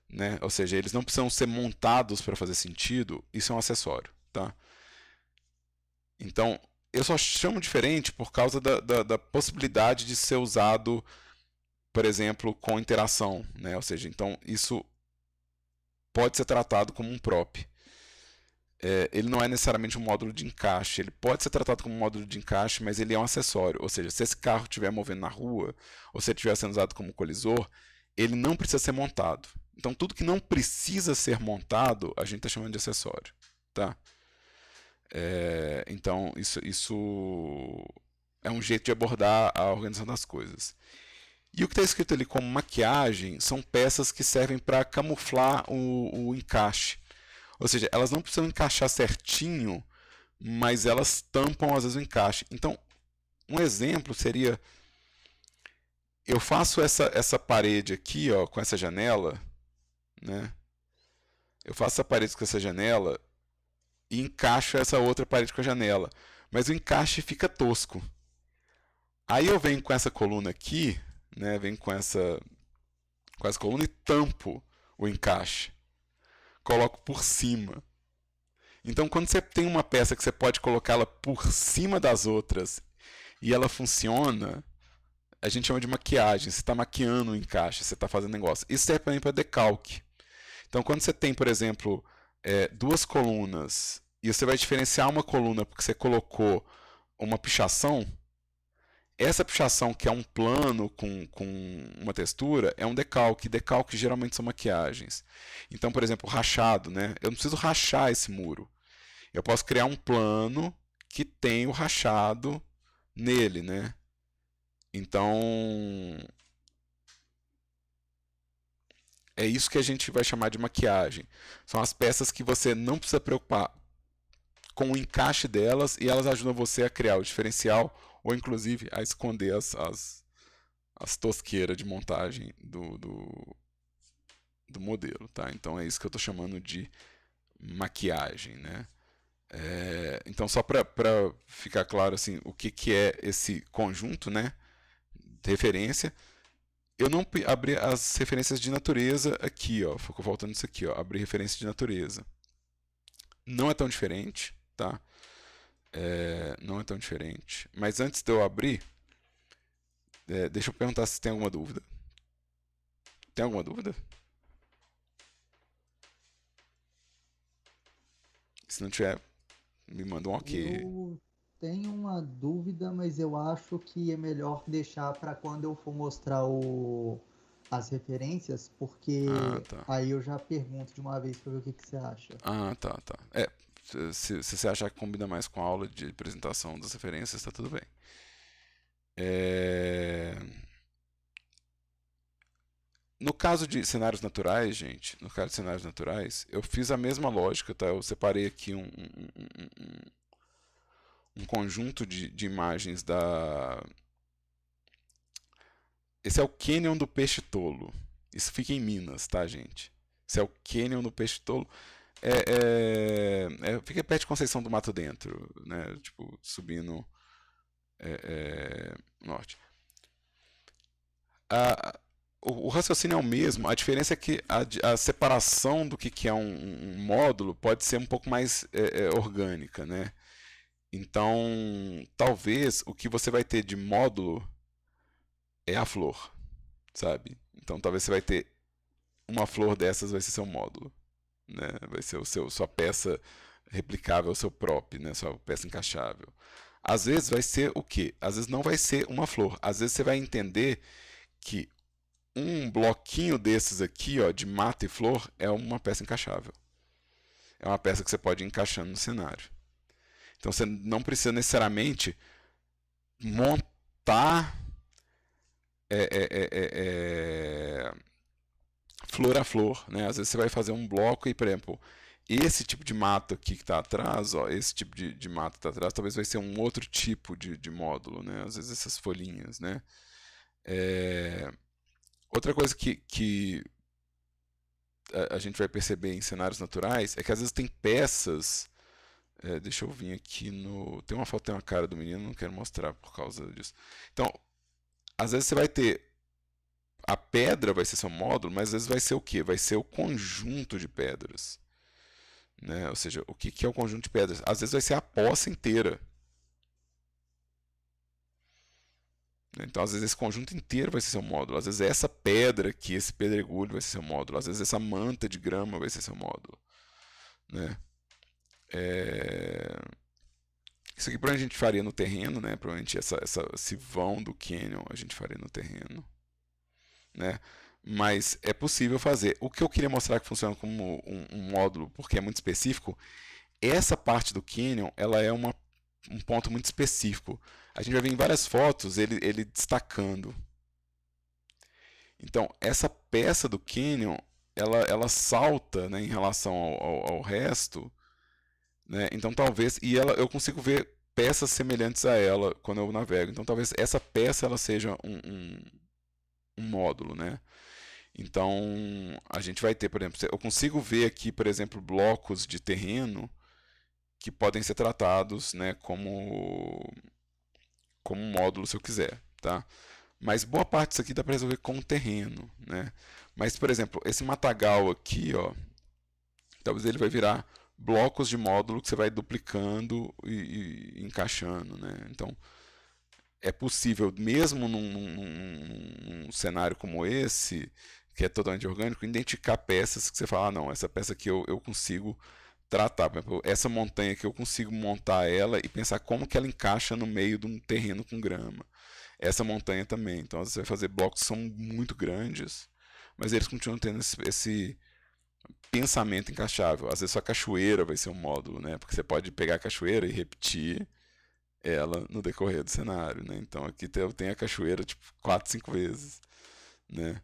né? Ou seja, eles não precisam ser montados para fazer sentido, isso é um acessório, tá? Então, eu só chamo diferente por causa da possibilidade de ser usado, por exemplo, com interação, né? Ou seja, então isso pode ser tratado como um prop. Ele não é necessariamente um módulo de encaixe. Ele pode ser tratado como um módulo de encaixe, mas ele é um acessório. Ou seja, se esse carro estiver movendo na rua, ou se ele estiver sendo usado como colisor, ele não precisa ser montado. Então, tudo que não precisa ser montado, a gente está chamando de acessório. Tá? Então, isso é um jeito de abordar a organização das coisas. E o que está escrito ali como maquiagem são peças que servem para camuflar o encaixe. Ou seja, elas não precisam encaixar certinho, mas elas tampam às vezes o encaixe. Então, um exemplo seria: eu faço essa parede aqui, ó, com essa janela, né? Eu faço essa parede com essa janela e encaixo essa outra parede com a janela, mas o encaixe fica tosco. Aí eu venho com essa coluna aqui, né? Venho com essa coluna e tampo o encaixe. Coloco por cima. Então, quando você tem uma peça que você pode colocá-la por cima das outras e ela funciona, a gente chama de maquiagem. Você está maquiando o encaixe, você está fazendo negócio. Isso serve também para decalque. Então, quando você tem, por exemplo, duas colunas e você vai diferenciar uma coluna porque você colocou uma pichação, essa pichação que é um plano com uma textura é um decalque. Decalque geralmente são maquiagens. Então, por exemplo, rachado, né? Eu não preciso rachar esse muro. Eu posso criar um plano que tem o rachado nele, né? Então, é isso que a gente vai chamar de maquiagem. São as peças que você não precisa preocupar com o encaixe delas e elas ajudam você a criar o diferencial ou inclusive a esconder as tosqueiras de montagem do modelo, tá? Então é isso que eu estou chamando de maquiagem, né? Então só para ficar claro assim, o que é esse conjunto, né? De referência. Eu não abri as referências de natureza aqui, ó. Ficou faltando isso aqui, ó. Abrir referência de natureza. Não é tão diferente, tá? Não é tão diferente. Mas antes de eu abrir, deixa eu perguntar se tem alguma dúvida. Tem alguma dúvida? Se não tiver, me manda um ok. Eu tenho uma dúvida, mas eu acho que é melhor deixar para quando eu for mostrar as referências, porque Tá. aí eu já pergunto de uma vez para ver o que você acha. Tá. Se você achar que combina mais com a aula de apresentação das referências, tá tudo bem. No caso de cenários naturais, gente, no caso de cenários naturais, eu fiz a mesma lógica, tá? Eu separei aqui um conjunto de imagens da... Esse é o Canyon do Peixe Tolo. Isso fica em Minas, tá, gente? Esse é o Canyon do Peixe Tolo. Fica perto de Conceição do Mato Dentro, né? Tipo, subindo norte. O raciocínio é o mesmo, a diferença é que a separação do que é um módulo pode ser um pouco mais orgânica, né? Então, talvez o que você vai ter de módulo é a flor, sabe? Então, talvez você vai ter uma flor dessas vai ser seu módulo, né? Vai ser sua peça replicável, seu prop, né? Sua peça encaixável. Às vezes vai ser o quê? Às vezes não vai ser uma flor. Às vezes você vai entender que um bloquinho desses aqui, ó, de mata e flor, é uma peça encaixável. É uma peça que você pode ir encaixando no cenário. Então você não precisa necessariamente montar flor a flor, né? Às vezes você vai fazer um bloco e, por exemplo, esse tipo de mato aqui que está atrás, ó, esse tipo de mato que está atrás, talvez vai ser um outro tipo de módulo, né? Às vezes essas folhinhas, né? Outra coisa que a gente vai perceber em cenários naturais é que às vezes tem peças. Deixa eu vir aqui no. Tem uma foto, tem uma cara do menino, não quero mostrar por causa disso. Então, às vezes você vai ter. A pedra vai ser seu módulo, mas às vezes vai ser o quê? Vai ser o conjunto de pedras. Né? Ou seja, o que é o conjunto de pedras? Às vezes vai ser a poça inteira. Então, às vezes, esse conjunto inteiro vai ser seu módulo. Às vezes, essa pedra aqui, esse pedregulho vai ser seu módulo. Às vezes, essa manta de grama vai ser seu módulo. Né? Isso aqui provavelmente a gente faria no terreno, né? Provavelmente esse vão do canyon a gente faria no terreno. Né? Mas é possível fazer. O que eu queria mostrar que funciona como um módulo, porque é muito específico, essa parte do canyon, ela é um ponto muito específico. A gente vai ver em várias fotos ele destacando. Então, essa peça do canyon, ela salta, né, em relação ao resto. Né? Então, talvez... E eu consigo ver peças semelhantes a ela quando eu navego. Então, talvez essa peça ela seja um módulo. Né? Então, a gente vai ter, por exemplo... Eu consigo ver aqui, por exemplo, blocos de terreno que podem ser tratados, né, como um módulo se eu quiser, tá? Mas boa parte disso aqui dá para resolver com o terreno, né? Mas, por exemplo, esse matagal aqui, ó, talvez ele vai virar blocos de módulo que você vai duplicando e encaixando, né? Então, é possível, mesmo num cenário como esse, que é totalmente orgânico, identificar peças que você fala, não, essa peça aqui eu consigo tratar. Por exemplo, essa montanha aqui eu consigo montar ela e pensar como que ela encaixa no meio de um terreno com grama. Essa montanha também. Então, às vezes você vai fazer blocos que são muito grandes, mas eles continuam tendo esse pensamento encaixável. Às vezes sua cachoeira vai ser um módulo, né? Porque você pode pegar a cachoeira e repetir ela no decorrer do cenário, né? Então aqui eu tenho a cachoeira tipo 4, 5 vezes, né?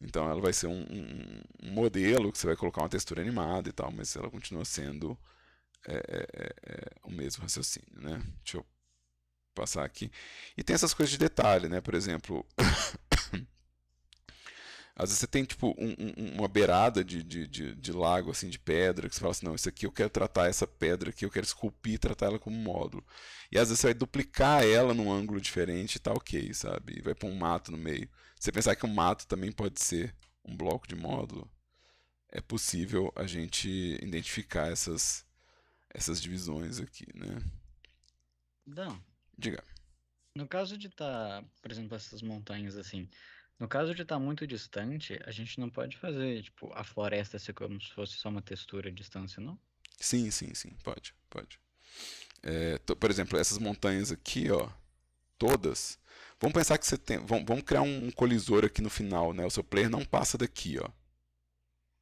Então ela vai ser um modelo que você vai colocar uma textura animada e tal, mas ela continua sendo o mesmo raciocínio, né? Deixa eu passar aqui. E tem essas coisas de detalhe, né? Por exemplo, às vezes você tem tipo uma beirada de lago assim de pedra que você fala assim, não, isso aqui eu quero tratar essa pedra aqui, eu quero esculpir e tratar ela como módulo. E às vezes você vai duplicar ela num ângulo diferente e tá ok, sabe? E vai pôr um mato no meio. Você pensar que um mato também pode ser um bloco de módulo, é possível a gente identificar essas divisões aqui, né? Não. Diga. No caso de estar, por exemplo, essas montanhas assim, no caso de estar muito distante, a gente não pode fazer, tipo, a floresta ser como se fosse só uma textura à distância, não? Sim, pode. Por exemplo, essas montanhas aqui, ó, todas. Vamos pensar que você tem. Vamos criar um colisor aqui no final, né? O seu player não passa daqui, ó.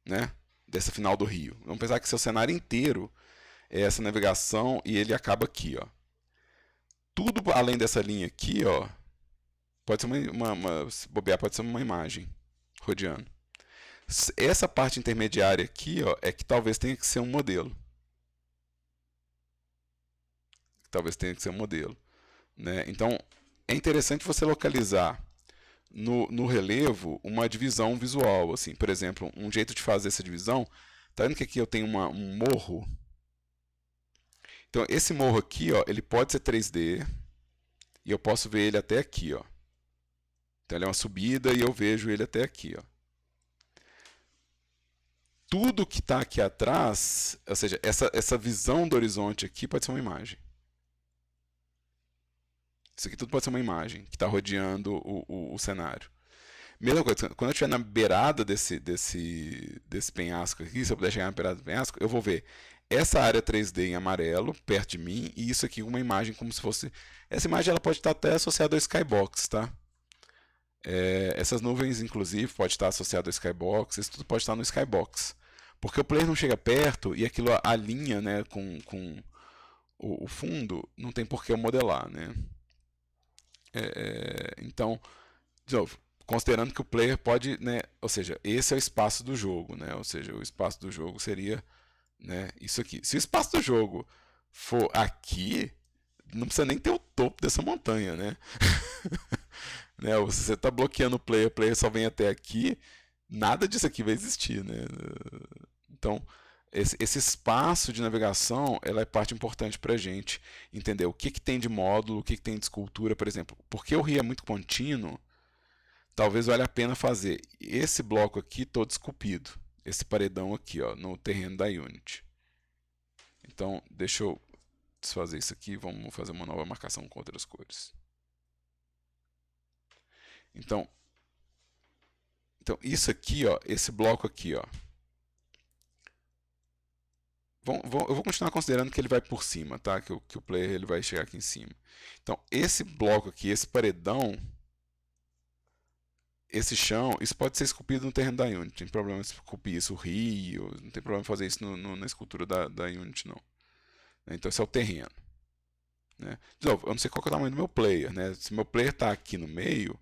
Né? Dessa final do rio. Vamos pensar que seu cenário inteiro é essa navegação e ele acaba aqui, ó. Tudo além dessa linha aqui, ó, pode ser se bobear, pode ser uma imagem rodeando. Essa parte intermediária aqui, ó, é que talvez tenha que ser um modelo. Né? Então, é interessante você localizar no relevo uma divisão visual. Assim. Por exemplo, um jeito de fazer essa divisão, tá vendo que aqui eu tenho um morro? Então, esse morro aqui, ó, ele pode ser 3D e eu posso ver ele até aqui. Ó. Então, ele é uma subida e eu vejo ele até aqui. Ó. Tudo que está aqui atrás, ou seja, essa visão do horizonte aqui pode ser uma imagem. Isso aqui tudo pode ser uma imagem que está rodeando o cenário. Mesma coisa, quando eu estiver na beirada desse penhasco aqui, se eu puder chegar na beirada do penhasco, eu vou ver essa área 3D em amarelo, perto de mim, e isso aqui uma imagem como se fosse... Essa imagem ela pode estar até associada ao Skybox, tá? Essas nuvens, inclusive, pode estar associado ao Skybox, isso tudo pode estar no Skybox. Porque o player não chega perto e aquilo alinha, né, com o fundo, não tem por que eu modelar, né? Então, de novo, considerando que o player pode, né, ou seja, esse é o espaço do jogo, né? Ou seja, o espaço do jogo seria, né, isso aqui. Se o espaço do jogo for aqui, não precisa nem ter o topo dessa montanha, né? Né? Você está bloqueando o player só vem até aqui, nada disso aqui vai existir, né? Então, esse espaço de navegação, ela é parte importante para a gente entender o que tem de módulo, o que tem de escultura, por exemplo. Porque o rio é muito contínuo, talvez valha a pena fazer esse bloco aqui todo esculpido, esse paredão aqui, ó, no terreno da Unity. Então, deixa eu desfazer isso aqui, vamos fazer uma nova marcação com outras cores. Então isso aqui, ó, esse bloco aqui, ó. Eu vou continuar considerando que ele vai por cima, tá? Que o player ele vai chegar aqui em cima. Então, esse bloco aqui, esse paredão, esse chão, isso pode ser esculpido no terreno da Unity. Não tem problema esculpir isso, o rio, não tem problema fazer isso na escultura da Unity, não. Então, esse é o terreno. Né? De novo, eu não sei qual é o tamanho do meu player. Né? Se meu player está aqui no meio,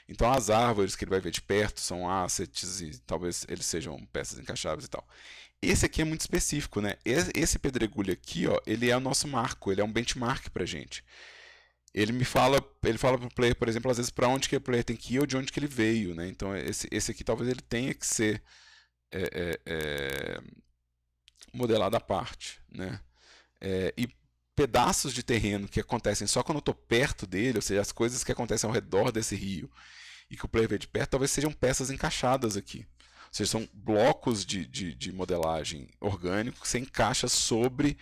então as árvores que ele vai ver de perto são assets e talvez eles sejam peças encaixáveis e tal. Esse aqui é muito específico, né? Esse pedregulho aqui, ó, ele é o nosso marco, ele é um benchmark pra gente. Ele fala pro player, por exemplo, às vezes para onde que o player tem que ir ou de onde que ele veio, né? Então esse aqui talvez ele tenha que ser modelado à parte, né? E pedaços de terreno que acontecem só quando eu estou perto dele, ou seja, as coisas que acontecem ao redor desse rio e que o player vê de perto, talvez sejam peças encaixadas aqui. Ou seja, são blocos de modelagem orgânico que você encaixa sobre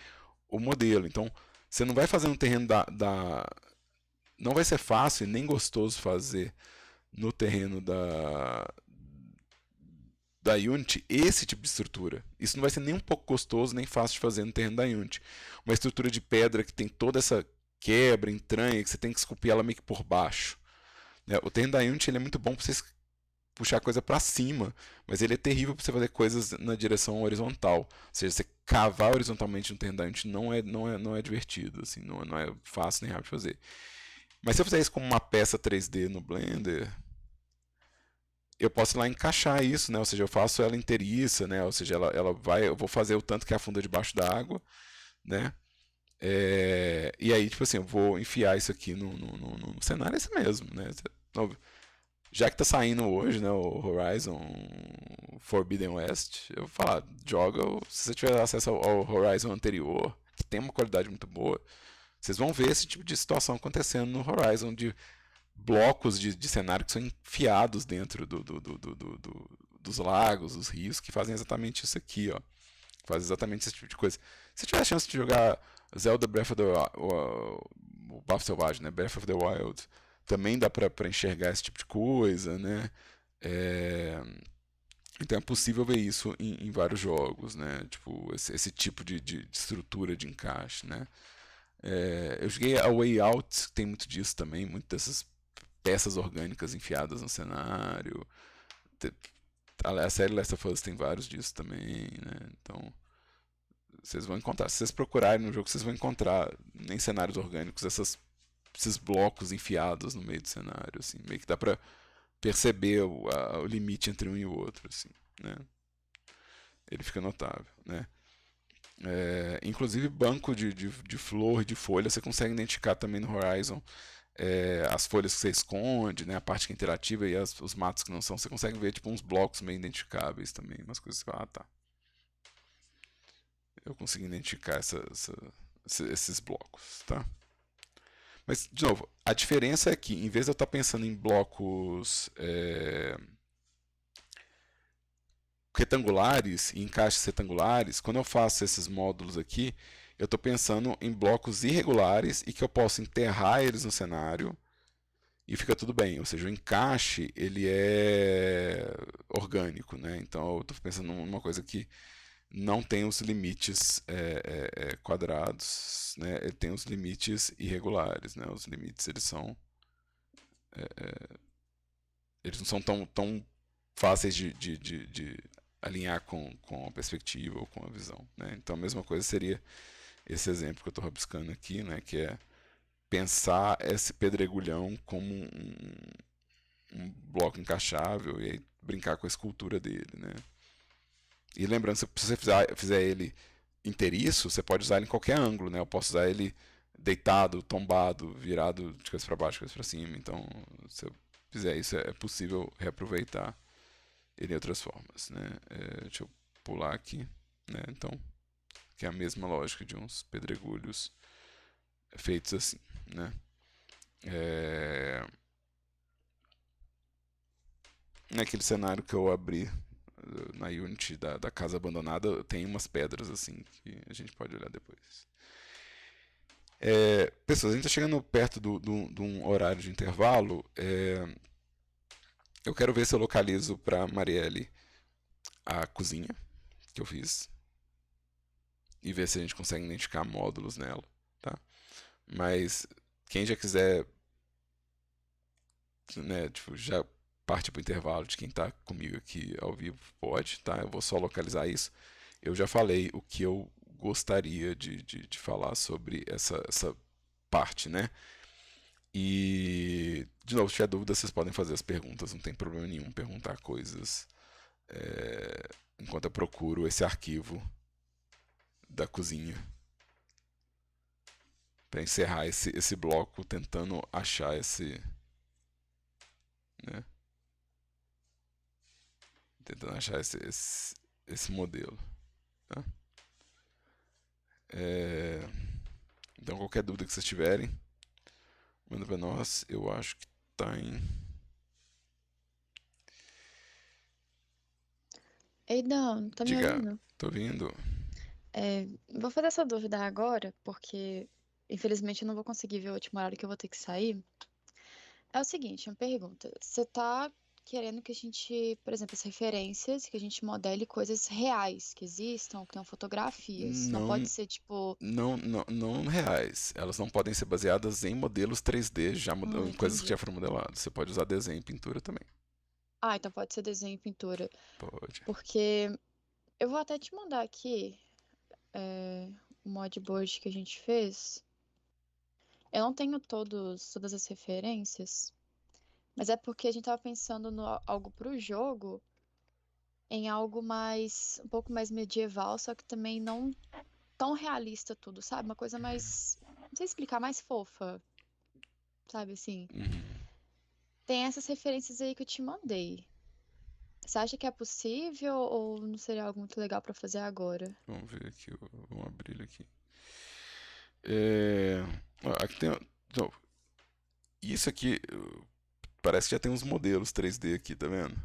o modelo. Então, você não vai fazer no terreno não vai ser fácil e nem gostoso fazer no terreno da Unity esse tipo de estrutura. Isso não vai ser nem um pouco gostoso, nem fácil de fazer no terreno da Unity. Uma estrutura de pedra que tem toda essa quebra, entranha, que você tem que esculpir ela meio que por baixo. O terreno da Unity ele é muito bom para você puxar coisa para cima, mas ele é terrível para você fazer coisas na direção horizontal. Ou seja, você cavar horizontalmente no terreno da Unity não é divertido, assim, não é fácil nem rápido de fazer. Mas se eu fizer isso como uma peça 3D no Blender, eu posso ir lá encaixar isso, né? Ou seja, eu faço ela inteiriça, né? Ou seja, eu vou fazer o tanto que afunda debaixo d'água, né? E aí, tipo assim, eu vou enfiar isso aqui no cenário, é isso mesmo, né? Já que tá saindo hoje, né, o Horizon Forbidden West, eu vou falar, joga, se você tiver acesso ao Horizon anterior, que tem uma qualidade muito boa, vocês vão ver esse tipo de situação acontecendo no Horizon, de blocos de cenário que são enfiados dentro dos lagos, dos rios, que fazem exatamente isso aqui, ó. Fazem exatamente esse tipo de coisa. Se tiver a chance de jogar Zelda Breath of the Wild, o Bafo Selvagem, né, Breath of the Wild, também dá para enxergar esse tipo de coisa, né? Então é possível ver isso em vários jogos, né? Tipo, esse tipo de estrutura de encaixe, né? Eu joguei a Way Out, tem muito disso também, muitas dessas peças orgânicas enfiadas no cenário. A série Last of Us tem vários disso também, né? Então, vocês vão encontrar. Se vocês procurarem no jogo, vocês vão encontrar em cenários orgânicos esses blocos enfiados no meio do cenário, assim, meio que dá pra perceber o limite entre um e o outro, assim, né? Ele fica notável, né? Inclusive banco de flor e de folha você consegue identificar também no Horizon, as folhas que você esconde, né? A parte que é interativa e os matos que não são, você consegue ver tipo uns blocos meio identificáveis também, umas coisas que tá. Eu consegui identificar esses blocos, tá? Mas, de novo, a diferença é que, em vez de eu estar pensando em blocos retangulares e encaixes retangulares, quando eu faço esses módulos aqui, eu estou pensando em blocos irregulares e que eu posso enterrar eles no cenário e fica tudo bem. Ou seja, o encaixe ele é orgânico, né? Então eu estou pensando numa coisa que não tem os limites quadrados, né? Ele tem os limites irregulares, né? Os limites eles não são tão fáceis de alinhar com a perspectiva ou com a visão, né? Então a mesma coisa seria esse exemplo que eu estou rabiscando aqui, né? Que é pensar esse pedregulhão como um bloco encaixável e aí brincar com a escultura dele, né? E lembrando, se você fizer ele inteiriço, você pode usar ele em qualquer ângulo, né? Eu posso usar ele deitado, tombado, virado de cabeça para baixo, de cabeça para cima. Então, se eu fizer isso, é possível reaproveitar ele em outras formas, né? Deixa eu pular aqui, né? Então, que é a mesma lógica de uns pedregulhos feitos assim, né? Naquele cenário que eu abri na Unity da casa abandonada, tem umas pedras assim que a gente pode olhar depois. Pessoas, a gente está chegando perto de um horário de intervalo. Eu quero ver se eu localizo para Marielle a cozinha que eu fiz e ver se a gente consegue identificar módulos nela, tá? Mas quem já quiser, né, tipo, já parte para o intervalo de quem está comigo aqui ao vivo, pode, tá? Eu vou só localizar isso. Eu já falei o que eu gostaria de falar sobre essa parte, né? E, de novo, se tiver dúvida, vocês podem fazer as perguntas, não tem problema nenhum perguntar coisas enquanto eu procuro esse arquivo da cozinha para encerrar esse bloco tentando achar né? Tentando achar esse modelo, tá? Então qualquer dúvida que vocês tiverem, manda para nós. Eu acho que tá em... Ei, Dan, tá me Diga, ouvindo? tô ouvindo. Vou fazer essa dúvida agora, porque infelizmente eu não vou conseguir ver o último horário que eu vou ter que sair. É o seguinte, uma pergunta. Você tá querendo que a gente, por exemplo, as referências, que a gente modele coisas reais que existam, que tenham fotografias. Não pode Não, ser tipo. não reais. Elas não podem ser baseadas em modelos 3D, em coisas que Entendi. já foram modeladas. Você pode usar desenho e pintura também. Ah, então pode ser desenho e pintura. Pode. Porque eu vou até te mandar aqui o modboard que a gente fez. Eu não tenho todas as referências, mas é porque a gente tava pensando no algo pro jogo, em algo um pouco mais medieval, só que também não tão realista tudo, sabe? Uma coisa mais, não sei explicar, mais fofa, sabe assim? Uhum. Tem essas referências aí que eu te mandei. Você acha que é possível ou não seria algo muito legal pra fazer agora? Vamos ver aqui, vamos abrir ele aqui. Aqui tem. Não, isso aqui parece que já tem uns modelos 3D aqui, tá vendo?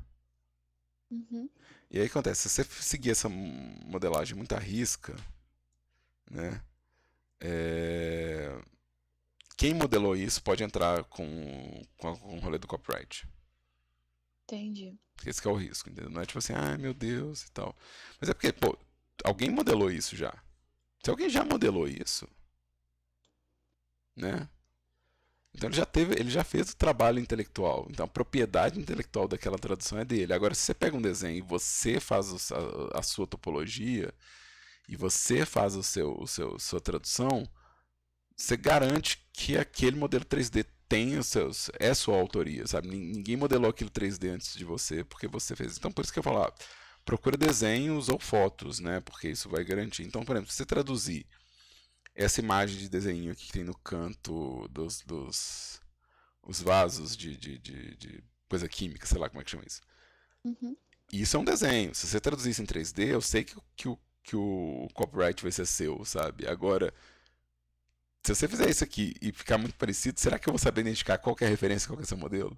Uhum. E aí acontece, se você seguir essa modelagem muito à risca, né? Quem modelou isso pode entrar com o rolê do copyright. Entendi. Esse que é o risco, entendeu? Não é tipo assim, ai meu Deus e tal. Mas é porque, pô, alguém modelou isso já. Se alguém já modelou isso, né? Então ele já fez o trabalho intelectual. Então a propriedade intelectual daquela tradução é dele. Agora, se você pega um desenho e você faz a sua topologia e você faz sua tradução, você garante que aquele modelo 3D tem é sua autoria, sabe? Ninguém modelou aquele 3D antes de você porque você fez. Então por isso que eu falo, procura desenhos ou fotos, né? Porque isso vai garantir. Então, por exemplo, se você traduzir essa imagem de desenho aqui que tem no canto os vasos de coisa química, sei lá como é que chama isso. Uhum. Isso é um desenho. Se você traduzir isso em 3D, eu sei que o copyright vai ser seu, sabe? Agora, se você fizer isso aqui e ficar muito parecido, será que eu vou saber identificar qual que é a referência, qual que é o seu modelo?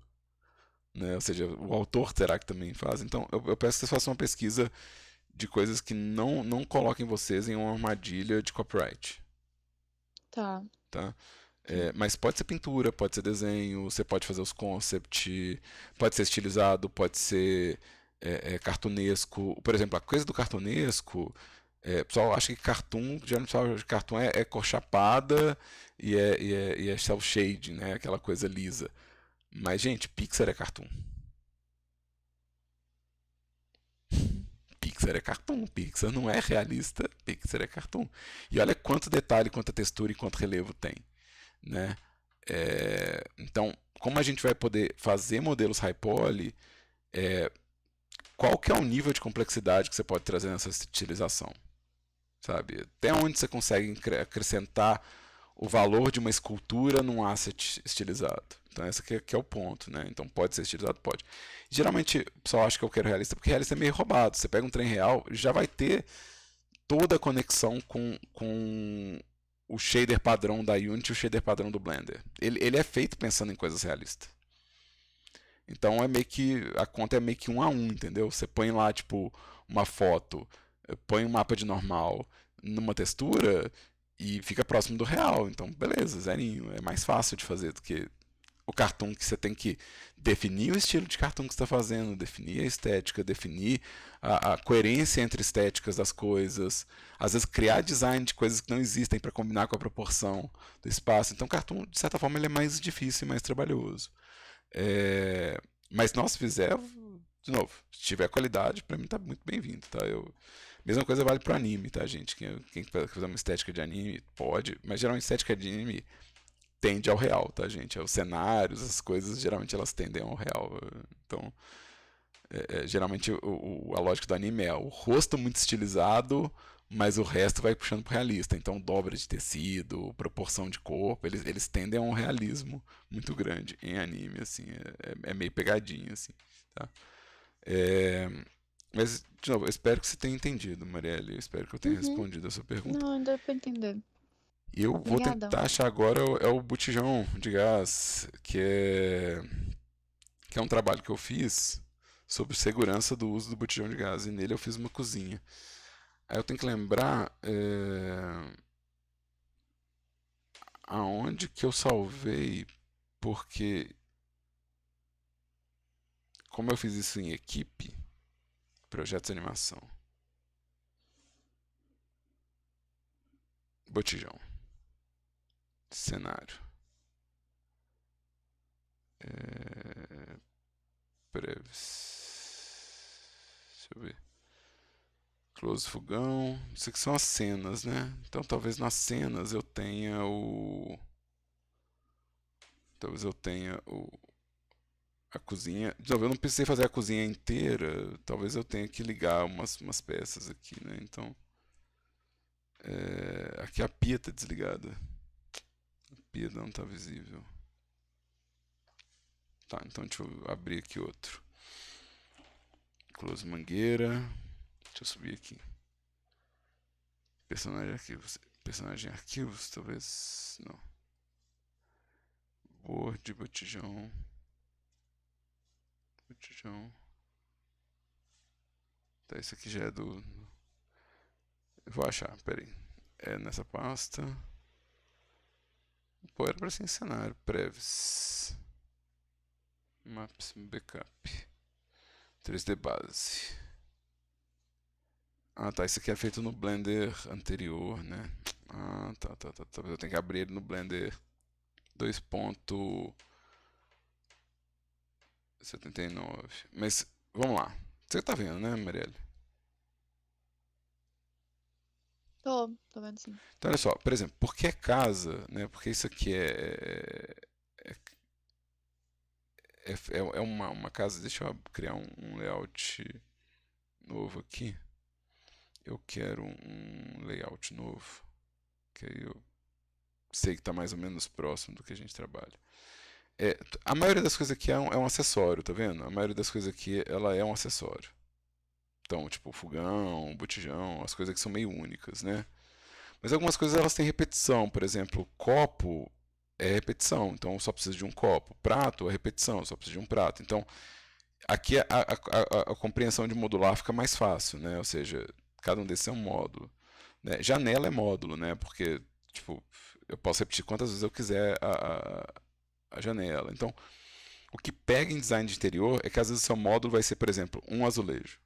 Né? Ou seja, o autor será que também faz? Então, eu peço que vocês façam uma pesquisa de coisas que não coloquem vocês em uma armadilha de copyright. Tá. Tá? Mas pode ser pintura, pode ser desenho, você pode fazer os concept, pode ser estilizado, pode ser cartunesco. Por exemplo, a coisa do cartunesco, o pessoal acha que cartoon, geralmente fala de cartoon é cor chapada e é cel shade, né? Aquela coisa lisa. Mas, gente, Pixar é cartoon. Pixar é cartoon, Pixar não é realista, Pixar é cartoon. E olha quanto detalhe, quanta textura e quanto relevo tem, né? Então, como a gente vai poder fazer modelos high poly, qual que é o nível de complexidade que você pode trazer nessa estilização? Sabe? Até onde você consegue acrescentar o valor de uma escultura num asset estilizado. Então esse que é o ponto, né? Então pode ser estilizado? Pode. Geralmente o pessoal acha que eu quero realista porque realista é meio roubado. Você pega um trem real, já vai ter toda a conexão com o shader padrão da Unity e o shader padrão do Blender. Ele é feito pensando em coisas realistas. Então é meio que a conta é meio que 1 a 1, entendeu? Você põe lá tipo uma foto, põe um mapa de normal numa textura e fica próximo do real. Então beleza, zerinho, é mais fácil de fazer do que o cartoon, que você tem que definir o estilo de cartoon que você está fazendo, definir a estética, definir a coerência entre estéticas das coisas, às vezes criar design de coisas que não existem para combinar com a proporção do espaço. Então, cartoon, de certa forma, ele é mais difícil e mais trabalhoso. Mas nós fizemos, de novo, se tiver qualidade, para mim tá muito bem-vindo, tá? Mesma coisa vale pro anime, tá, gente? Quem quer fazer uma estética de anime, pode, mas geralmente estética de anime tende ao real, tá, gente? Os cenários, as coisas, geralmente elas tendem ao real. Então, geralmente a lógica do anime é o rosto muito estilizado, mas o resto vai puxando pro realista. Então, dobra de tecido, proporção de corpo, eles tendem a um realismo muito grande em anime, assim. É meio pegadinho, assim, tá? Mas, de novo, eu espero que você tenha entendido, Marielle. Eu espero que eu tenha respondido a sua pergunta. Não, deu pra entender. Eu vou Obrigada. tentar achar agora o botijão de gás, que é um trabalho que eu fiz sobre segurança do uso do botijão de gás. E nele eu fiz uma cozinha. Aí eu tenho que lembrar aonde que eu salvei, porque como eu fiz isso em equipe, projetos de animação, botijão, cenário, deixa eu ver, close fogão, isso aqui são as cenas, né? Então talvez nas cenas eu tenha a cozinha. De novo, eu não precisei fazer a cozinha inteira. Talvez eu tenha que ligar umas peças aqui, né? Então, aqui a pia está desligada. A pia não está visível. Tá, então deixa eu abrir aqui outro. Close mangueira. Deixa eu subir aqui. Personagem arquivos, talvez. Não. Board, botijão. Tá, isso aqui já é do... Eu vou achar, peraí. É nessa pasta. Pô, era pra ser em cenário. Prevs. Maps, backup. 3D base. Ah, tá. Isso aqui é feito no Blender anterior, né? Ah, tá. Talvez eu tenha que abrir ele no Blender 2.79. Mas, vamos lá. Você tá vendo, né, Marielle? Tô vendo sim. Então, olha só. Por exemplo, por que casa, né? Porque isso aqui é uma casa... Deixa eu criar um layout novo aqui. Eu quero um layout novo. Que aí eu sei que está mais ou menos próximo do que a gente trabalha. A maioria das coisas aqui é um acessório, tá vendo? A maioria das coisas aqui ela é um acessório. Então, tipo, fogão, botijão, as coisas que são meio únicas, né? Mas algumas coisas elas têm repetição. Por exemplo, copo é repetição, então só precisa de um copo. Prato é repetição, só precisa de um prato. Então, aqui a compreensão de modular fica mais fácil, né? Ou seja, cada um desses é um módulo. Né? Janela é módulo, né? Porque, tipo, eu posso repetir quantas vezes eu quiser a janela. Então, o que pega em design de interior é que às vezes o seu módulo vai ser, por exemplo, um azulejo.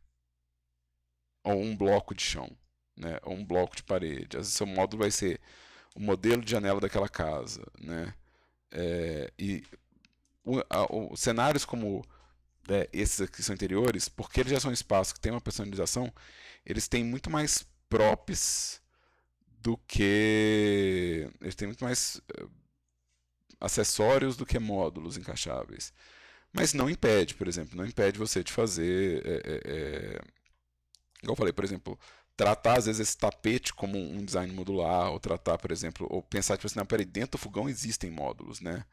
Ou um bloco de chão. Né? Ou um bloco de parede. Às vezes o seu módulo vai ser o modelo de janela daquela casa. Né? Os cenários como esses aqui são interiores, porque eles já são espaços que têm uma personalização, eles têm muito mais props do que... Eles têm muito mais acessórios do que módulos encaixáveis. Mas não impede, por exemplo, não impede você de fazer... igual eu falei, por exemplo, tratar, às vezes, esse tapete como um design modular, ou tratar, por exemplo, ou pensar, tipo assim, não, peraí, dentro do fogão existem módulos, né?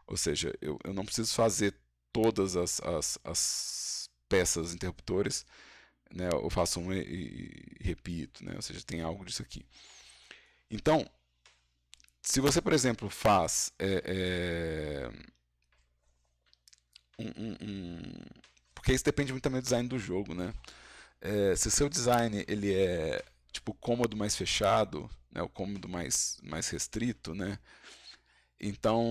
Ou seja, eu não preciso fazer todas as peças interruptores, né? Eu faço um e repito, né? Ou seja, tem algo disso aqui. Então, se você, por exemplo, faz porque isso depende muito também do design do jogo, né? Se o seu design ele é tipo cômodo mais fechado, né? O cômodo mais restrito, né? Então,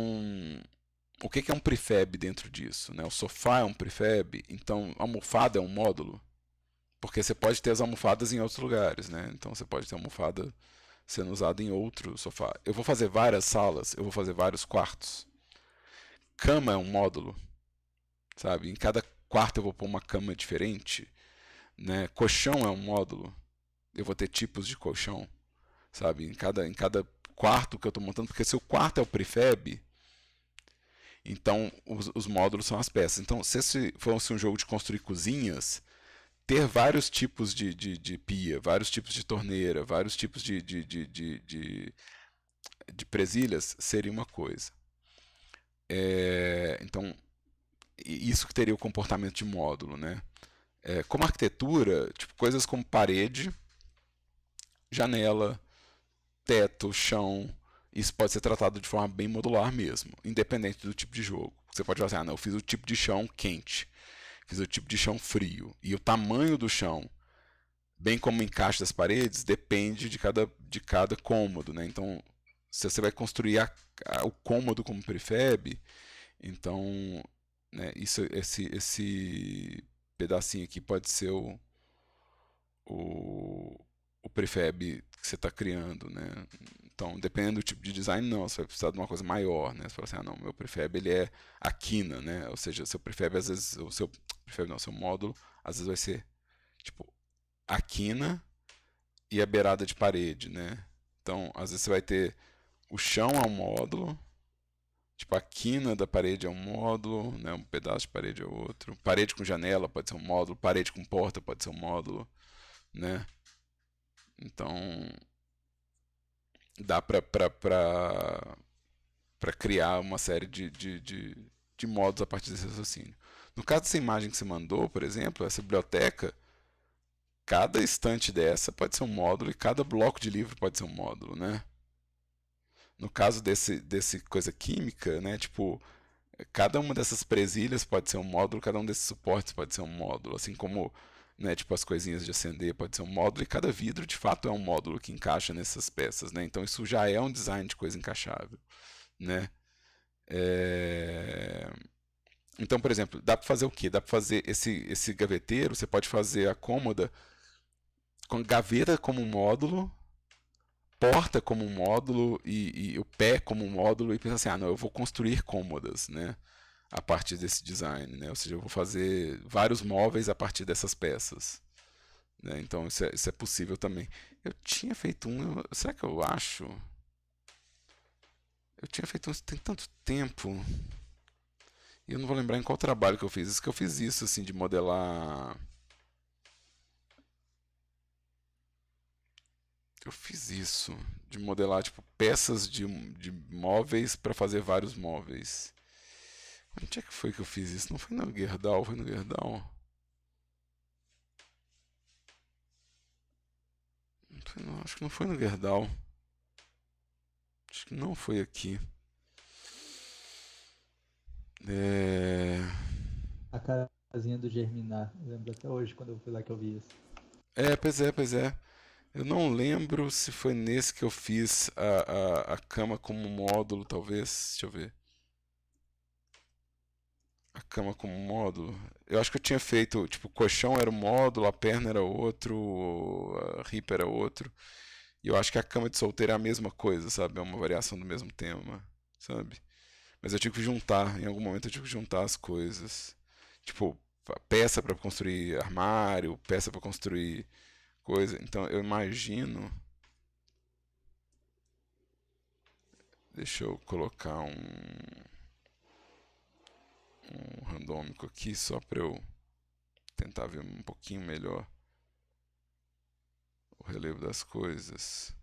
o que é um prefab dentro disso, né? O sofá é um prefab, então a almofada é um módulo, porque você pode ter as almofadas em outros lugares, né? Então você pode ter a almofada sendo usada em outro sofá. Eu vou fazer várias salas, eu vou fazer vários quartos. Cama é um módulo, sabe? Em cada quarto eu vou pôr uma cama diferente, né? Colchão é um módulo. Eu vou ter tipos de colchão, sabe? Em cada quarto que eu estou montando, porque se o quarto é o prefab, então os módulos são as peças. Então, se esse fosse um jogo de construir cozinhas, ter vários tipos de pia, vários tipos de torneira, vários tipos de presilhas seria uma coisa. Então, isso que teria o comportamento de módulo, né? Como arquitetura, tipo, coisas como parede, janela, teto, chão, isso pode ser tratado de forma bem modular mesmo, independente do tipo de jogo. Você pode falar assim, não, eu fiz o tipo de chão quente, fiz o tipo de chão frio, e o tamanho do chão, bem como o encaixe das paredes, depende de cada cômodo, né? Então, se você vai construir o cômodo como prefab, então, né, esse pedacinho aqui pode ser o, o prefab que você está criando, né? Então, dependendo do tipo de design, não, você vai precisar de uma coisa maior, né? Você fala assim, não, meu prefab ele é a quina, né? Ou seja, seu prefab às vezes, seu módulo, às vezes vai ser tipo a quina e a beirada de parede, né? Então, às vezes você vai ter o chão é um módulo, tipo a quina da parede é um módulo, né? Um pedaço de parede é outro, parede com janela pode ser um módulo, parede com porta pode ser um módulo, né? Então, dá para criar uma série de modos a partir desse raciocínio. No caso dessa imagem que você mandou, por exemplo, essa biblioteca, cada estante dessa pode ser um módulo e cada bloco de livro pode ser um módulo, né? No caso desse coisa química, né? Tipo, cada uma dessas presilhas pode ser um módulo, cada um desses suportes pode ser um módulo, assim como, né, tipo as coisinhas de acender pode ser um módulo e cada vidro de fato é um módulo que encaixa nessas peças, né? Então isso já é um design de coisa encaixável, né? Então, por exemplo, dá para fazer o quê? Dá para fazer esse gaveteiro, você pode fazer a cômoda com gaveta como um módulo, porta como um módulo e o pé como um módulo e pensar assim, não, eu vou construir cômodas, né? A partir desse design, né? Ou seja, eu vou fazer vários móveis a partir dessas peças, né? Então isso é possível também. Eu tinha feito será que eu acho? Eu tinha feito tem tanto tempo e eu não vou lembrar em qual trabalho que eu fiz. Isso que eu fiz isso assim de modelar. Eu fiz isso de modelar tipo peças de móveis para fazer vários móveis. Onde é que foi que eu fiz isso? Não foi no Gerdau, foi no Gerdau. Acho que não foi no Gerdau. Acho que não foi aqui. A casinha do Germinar. Eu lembro até hoje quando eu fui lá que eu vi isso. Pois é. Eu não lembro se foi nesse que eu fiz a cama como módulo, talvez. Deixa eu ver. A cama como módulo. Eu acho que eu tinha feito, tipo, o colchão era um módulo, a perna era outro, a ripa era outro. E eu acho que a cama de solteiro é a mesma coisa, sabe? É uma variação do mesmo tema, sabe? Mas eu tive que juntar, em algum momento eu tive que juntar as coisas. Tipo, peça para construir armário, peça para construir coisa. Então eu imagino. Deixa eu colocar um randômico aqui só para eu tentar ver um pouquinho melhor o relevo das coisas.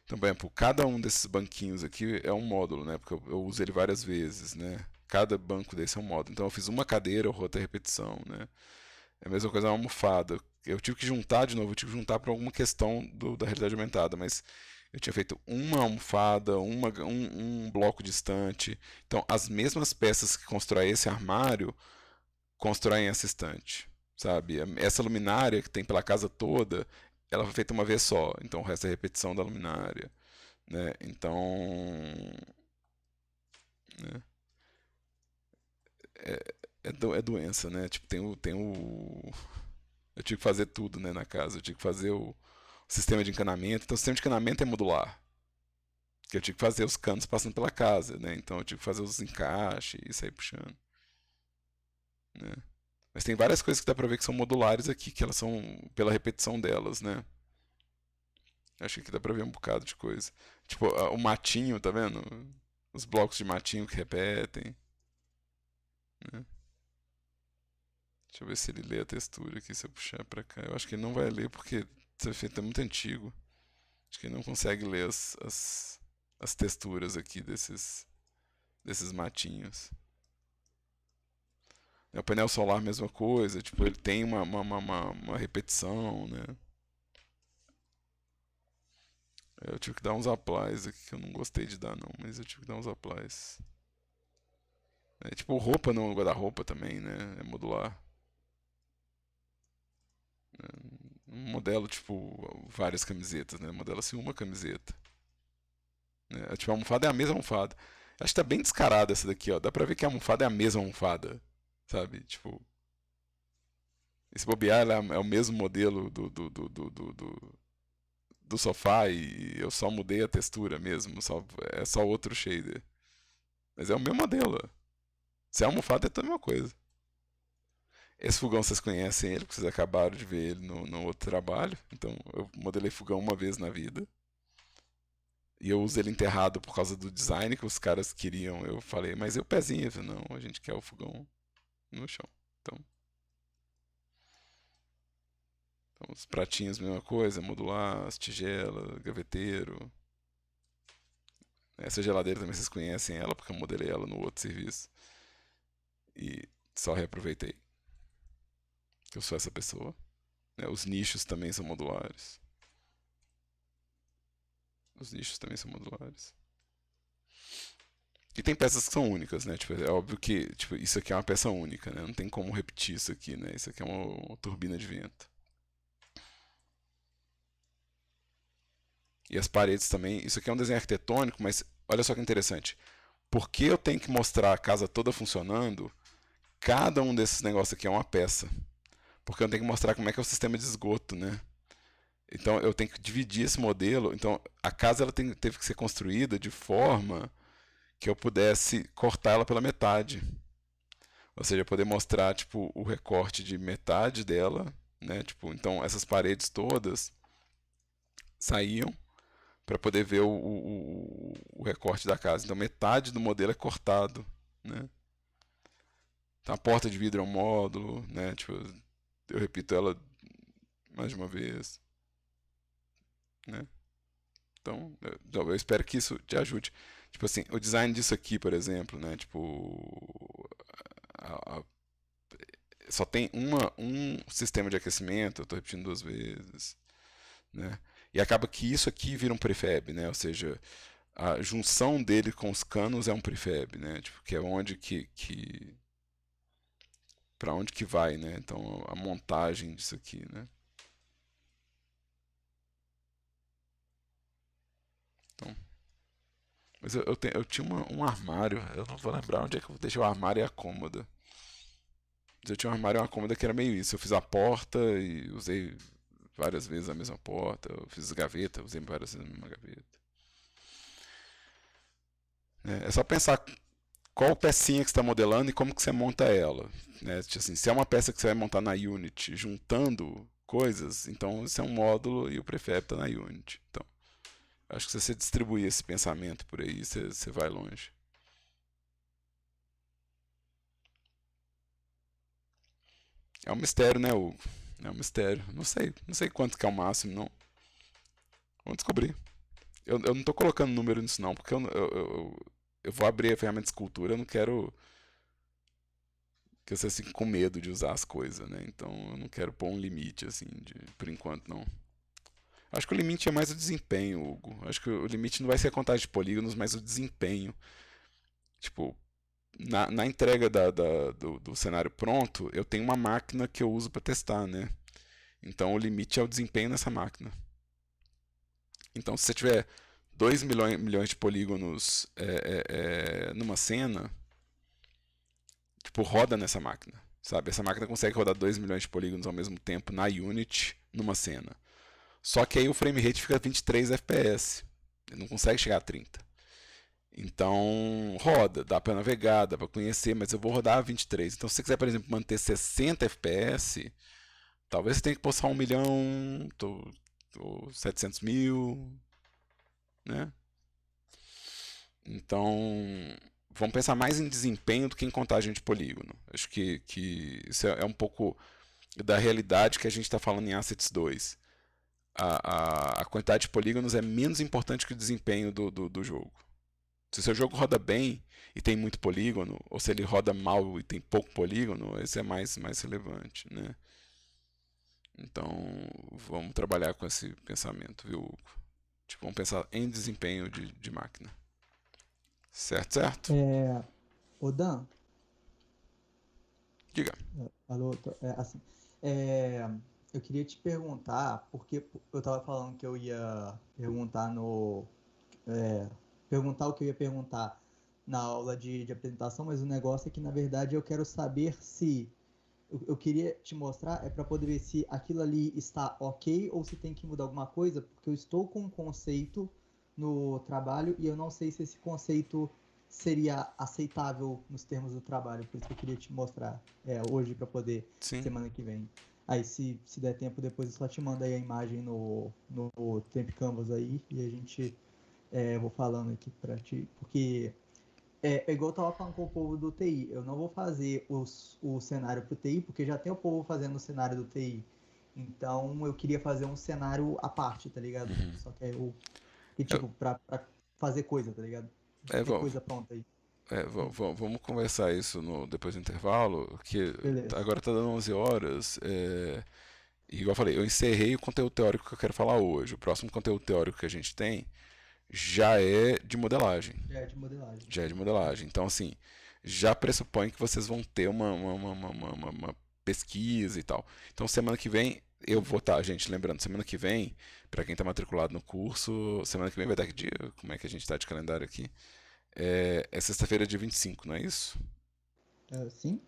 Então, por exemplo, cada um desses banquinhos aqui é um módulo, né? Porque eu uso ele várias vezes, né? Cada banco desse é um módulo. Então eu fiz uma cadeira, outra repetição, né? É a mesma coisa uma almofada. Eu tive que juntar de novo, eu tive que juntar para alguma questão da realidade aumentada, mas eu tinha feito uma almofada, um bloco distante. Então, as mesmas peças que constroem esse armário constroem essa estante, sabe? Essa luminária que tem pela casa toda, ela foi feita uma vez só, então o resto é repetição da luminária, né? Então, né? É doença, né? Tipo, eu tive que fazer tudo, né, na casa. Eu tive que fazer o sistema de encanamento. Então, o sistema de encanamento é modular. Porque eu tive que fazer os canos passando pela casa, né? Então, eu tive que fazer os encaixes e sair puxando, né? Mas tem várias coisas que dá pra ver que são modulares aqui, que elas são pela repetição delas, né? Acho que aqui dá pra ver um bocado de coisa. Tipo, o matinho, tá vendo? Os blocos de matinho que repetem, né? Deixa eu ver se ele lê a textura aqui, se eu puxar pra cá. Eu acho que ele não vai ler porque esse efeito é muito antigo. Acho que ele não consegue ler as texturas aqui desses matinhos. O painel solar, mesma coisa. Tipo, ele tem uma repetição, né? Eu tive que dar uns applies aqui que eu não gostei de dar, não. Mas eu tive que dar uns applies. Tipo, roupa no guarda-roupa também, né? É modular. Um modelo, tipo, várias camisetas, né? Modela assim uma camiseta. Né? Tipo, a almofada é a mesma almofada. Acho que tá bem descarada essa daqui, ó. Dá pra ver que a almofada é a mesma almofada. Sabe? Tipo. Esse bobear é o mesmo modelo do sofá e eu só mudei a textura mesmo. É só outro shader. Mas é o mesmo modelo. Se é almofada, é toda a mesma coisa. Esse fogão vocês conhecem ele, porque vocês acabaram de ver ele no outro trabalho. Então eu modelei fogão uma vez na vida. E eu uso ele enterrado por causa do design que os caras queriam. Eu falei, mas e o pezinho? Eu falei, não, a gente quer o fogão no chão. Então os pratinhos, mesma coisa, modular, as tigelas, gaveteiro. Essa geladeira também vocês conhecem ela, porque eu modelei ela no outro serviço. E só reaproveitei. Eu sou essa pessoa. Os nichos também são modulares. Os nichos também são modulares. E tem peças que são únicas, né? Tipo, é óbvio que tipo, isso aqui é uma peça única, né? Não tem como repetir isso aqui, né? Isso aqui é uma turbina de vento. E as paredes também. Isso aqui é um desenho arquitetônico, mas olha só que interessante. Por que eu tenho que mostrar a casa toda funcionando? Cada um desses negócios aqui é uma peça. Porque eu tenho que mostrar como é que é o sistema de esgoto, né? Então eu tenho que dividir esse modelo. Então a casa ela teve que ser construída de forma que eu pudesse cortar ela pela metade. Ou seja, poder mostrar tipo o recorte de metade dela, né? Tipo, então essas paredes todas saíam para poder ver o recorte da casa. Então metade do modelo é cortado, né? Então a porta de vidro é um módulo, né? Tipo, eu repito ela mais de uma vez, né? Então, eu espero que isso te ajude. Tipo assim, o design disso aqui, por exemplo, né? Tipo, só tem um sistema de aquecimento, eu estou repetindo duas vezes, né? E acaba que isso aqui vira um prefab, né? Ou seja, a junção dele com os canos é um prefab, né? Tipo, que é onde para onde que vai, né? Então, a montagem disso aqui, né? Então, mas eu tinha um armário, eu não vou lembrar onde é que eu deixei o armário e a cômoda. Mas eu tinha um armário e uma cômoda que era meio isso. Eu fiz a porta e usei várias vezes a mesma porta. Eu fiz gaveta, usei várias vezes a mesma gaveta. É só pensar qual pecinha que você está modelando e como que você monta ela. Né? Assim, se é uma peça que você vai montar na Unity juntando coisas, então isso é um módulo e o prefab está na Unity. Então, acho que se você distribuir esse pensamento por aí, você vai longe. É um mistério, né, Hugo? É um mistério. Não sei quanto que é o máximo, não. Vamos descobrir. Eu não tô colocando número nisso, não, porque eu vou abrir a ferramenta de escultura, eu não quero que você fique com medo de usar as coisas, né? Então eu não quero pôr um limite, assim, por enquanto, não. Acho que o limite é mais o desempenho, Hugo. Acho que o limite não vai ser a contagem de polígonos, mas o desempenho. Tipo, na entrega do cenário pronto, eu tenho uma máquina que eu uso para testar, né? Então o limite é o desempenho nessa máquina. Então se você tiver 2 milhões de polígonos numa cena, tipo, roda nessa máquina, sabe? Essa máquina consegue rodar 2 milhões de polígonos ao mesmo tempo na Unity numa cena. Só que aí o frame rate fica 23 FPS. Ele não consegue chegar a 30. Então, roda, dá para navegar, dá para conhecer, mas eu vou rodar a 23. Então, se você quiser, por exemplo, manter 60 FPS, talvez você tenha que postar 1 milhão, ou 700 mil, né? Então, vamos pensar mais em desempenho do que em contagem de polígono. Acho que isso é um pouco da realidade que a gente está falando em Assets 2. A quantidade de polígonos é menos importante que o desempenho do jogo. Se o seu jogo roda bem e tem muito polígono, ou se ele roda mal e tem pouco polígono, esse é mais relevante, né? Então, vamos trabalhar com esse pensamento, viu, Hugo? Tipo, vamos pensar em desempenho de máquina. Certo? Ô Dan, Diga. alô, assim, eu queria te perguntar, porque eu tava falando que eu ia perguntar perguntar o que eu ia perguntar na aula de apresentação, mas o negócio é que, na verdade, eu quero saber se eu queria te mostrar para poder ver se aquilo ali está ok ou se tem que mudar alguma coisa, porque eu estou com um conceito no trabalho e eu não sei se esse conceito seria aceitável nos termos do trabalho, por isso que eu queria te mostrar hoje para poder Sim. semana que vem. Aí se der tempo depois eu só te mando aí a imagem no Temp Canvas aí e a gente vou falando aqui para ti, porque igual eu tava falando com o povo do TI, eu não vou fazer o cenário pro TI, porque já tem o povo fazendo o cenário do TI. Então eu queria fazer um cenário à parte, tá ligado? Só que tipo, pra fazer coisa, tá ligado? Já tem coisa pronta aí. Vamos conversar isso depois do intervalo, que Beleza. agora tá dando 11 horas. E igual eu falei, eu encerrei o conteúdo teórico que eu quero falar hoje. O próximo conteúdo teórico que a gente tem já é de modelagem. Já é de modelagem. Então, assim, já pressupõe que vocês vão ter uma pesquisa e tal. Então, semana que vem, eu vou estar, gente, lembrando, semana que vem, para quem está matriculado no curso, semana que vem vai dar que dia? Como é que a gente está de calendário aqui? É sexta-feira, dia 25, não é isso? Sim.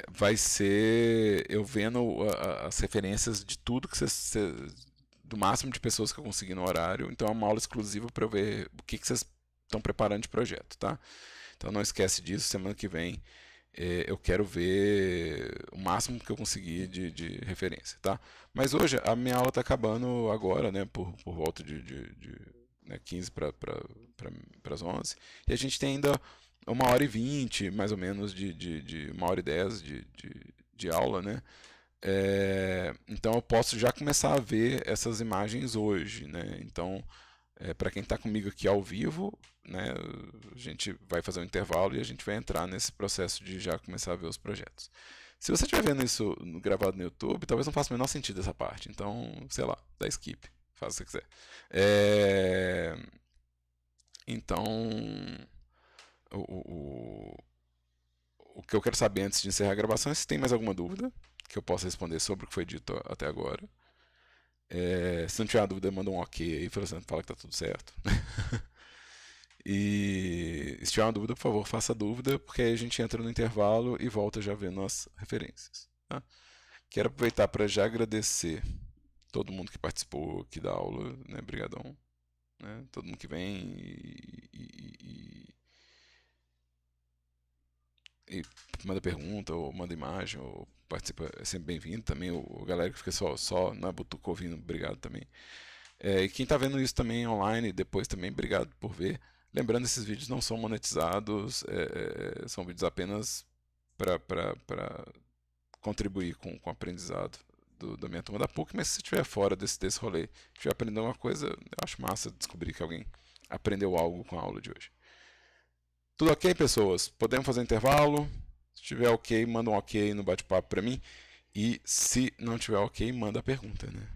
Vai ser eu vendo as referências de tudo que do máximo de pessoas que eu conseguir no horário. Então é uma aula exclusiva para eu ver o que vocês estão preparando de projeto, tá? Então não esquece disso, semana que vem eu quero ver o máximo que eu conseguir de referência, tá? Mas hoje a minha aula está acabando agora, né? Por volta né, 15 para as 11. E a gente tem ainda 1h20, mais ou menos, de 1h10 de aula, né? Então eu posso já começar a ver essas imagens hoje, né? Então, para quem está comigo aqui ao vivo, né, a gente vai fazer um intervalo e a gente vai entrar nesse processo de já começar a ver os projetos. Se você estiver vendo isso gravado no YouTube, talvez não faça o menor sentido essa parte. Então, sei lá, dá skip, faz o que você quiser. Então, o que eu quero saber antes de encerrar a gravação é se tem mais alguma dúvida que eu possa responder sobre o que foi dito até agora. Se não tiver dúvida, manda um ok aí, fala que tá tudo certo. E se tiver uma dúvida, por favor, faça a dúvida, porque aí a gente entra no intervalo e volta já vendo as referências. Tá? Quero aproveitar para já agradecer todo mundo que participou aqui da aula, né? Brigadão. Né? Todo mundo que vem e manda pergunta, ou manda imagem, ou participa, é sempre bem-vindo também. A galera que fica só na butuca ouvindo, obrigado também. E quem está vendo isso também online, depois também, obrigado por ver. Lembrando, esses vídeos não são monetizados, são vídeos apenas para contribuir com o aprendizado da minha turma da PUC, mas se estiver fora desse rolê, estiver aprendendo alguma coisa, eu acho massa descobrir que alguém aprendeu algo com a aula de hoje. Tudo ok, pessoas? Podemos fazer intervalo? Se tiver ok, manda um ok no bate-papo para mim. E se não tiver ok, manda a pergunta, né?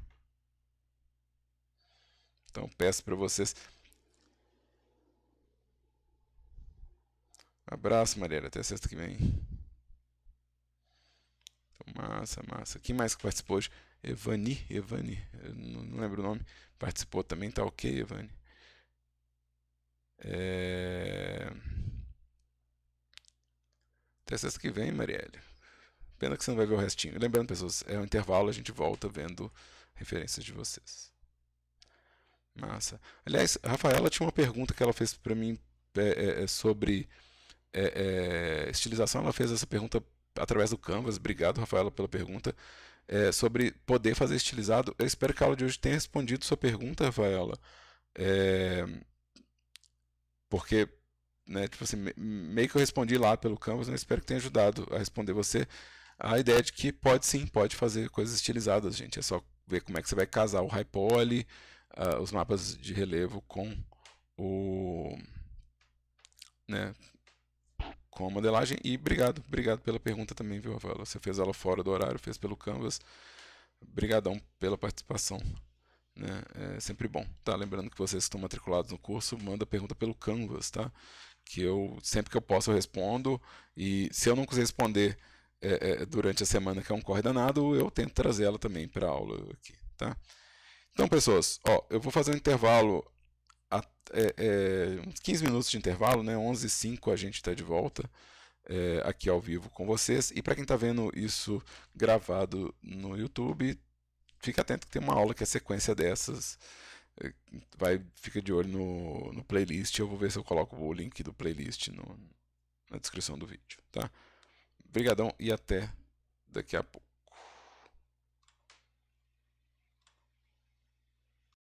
Então peço para vocês. Abraço, Mariela. Até sexta que vem. Então, massa. Quem mais que participou hoje? Evani. Eu não lembro o nome. Participou também, tá ok, Evani. Até sexta que vem, Marielle. Pena que você não vai ver o restinho. Lembrando, pessoas, é um intervalo, a gente volta vendo referências de vocês. Massa. Aliás, a Rafaela tinha uma pergunta que ela fez para mim sobre estilização. Ela fez essa pergunta através do Canvas. Obrigado, Rafaela, pela pergunta. Sobre poder fazer estilizado. Eu espero que a aula de hoje tenha respondido sua pergunta, Rafaela. Porque, né, tipo assim, meio que eu respondi lá pelo Canvas, mas espero que tenha ajudado a responder você. A ideia de que pode fazer coisas estilizadas, gente. É só ver como é que você vai casar o high poly, os mapas de relevo com né, com a modelagem. E obrigado pela pergunta também, viu, Rafaela? Você fez ela fora do horário, fez pelo Canvas. Obrigadão pela participação. Né? É sempre bom. Tá? Lembrando que vocês estão matriculados no curso, manda pergunta pelo Canvas, tá? Que sempre que eu posso, eu respondo. E se eu não quiser responder durante a semana, que é um corre danado, eu tento trazer ela também para a aula aqui, tá? Então, pessoas, eu vou fazer um intervalo, uns 15 minutos de intervalo, né? 11h05 a gente está de volta aqui ao vivo com vocês. E para quem está vendo isso gravado no YouTube, fica atento que tem uma aula que é sequência dessas. Fica de olho no playlist. Eu vou ver se eu coloco o link do playlist na descrição do vídeo, tá? Obrigadão e até daqui a pouco.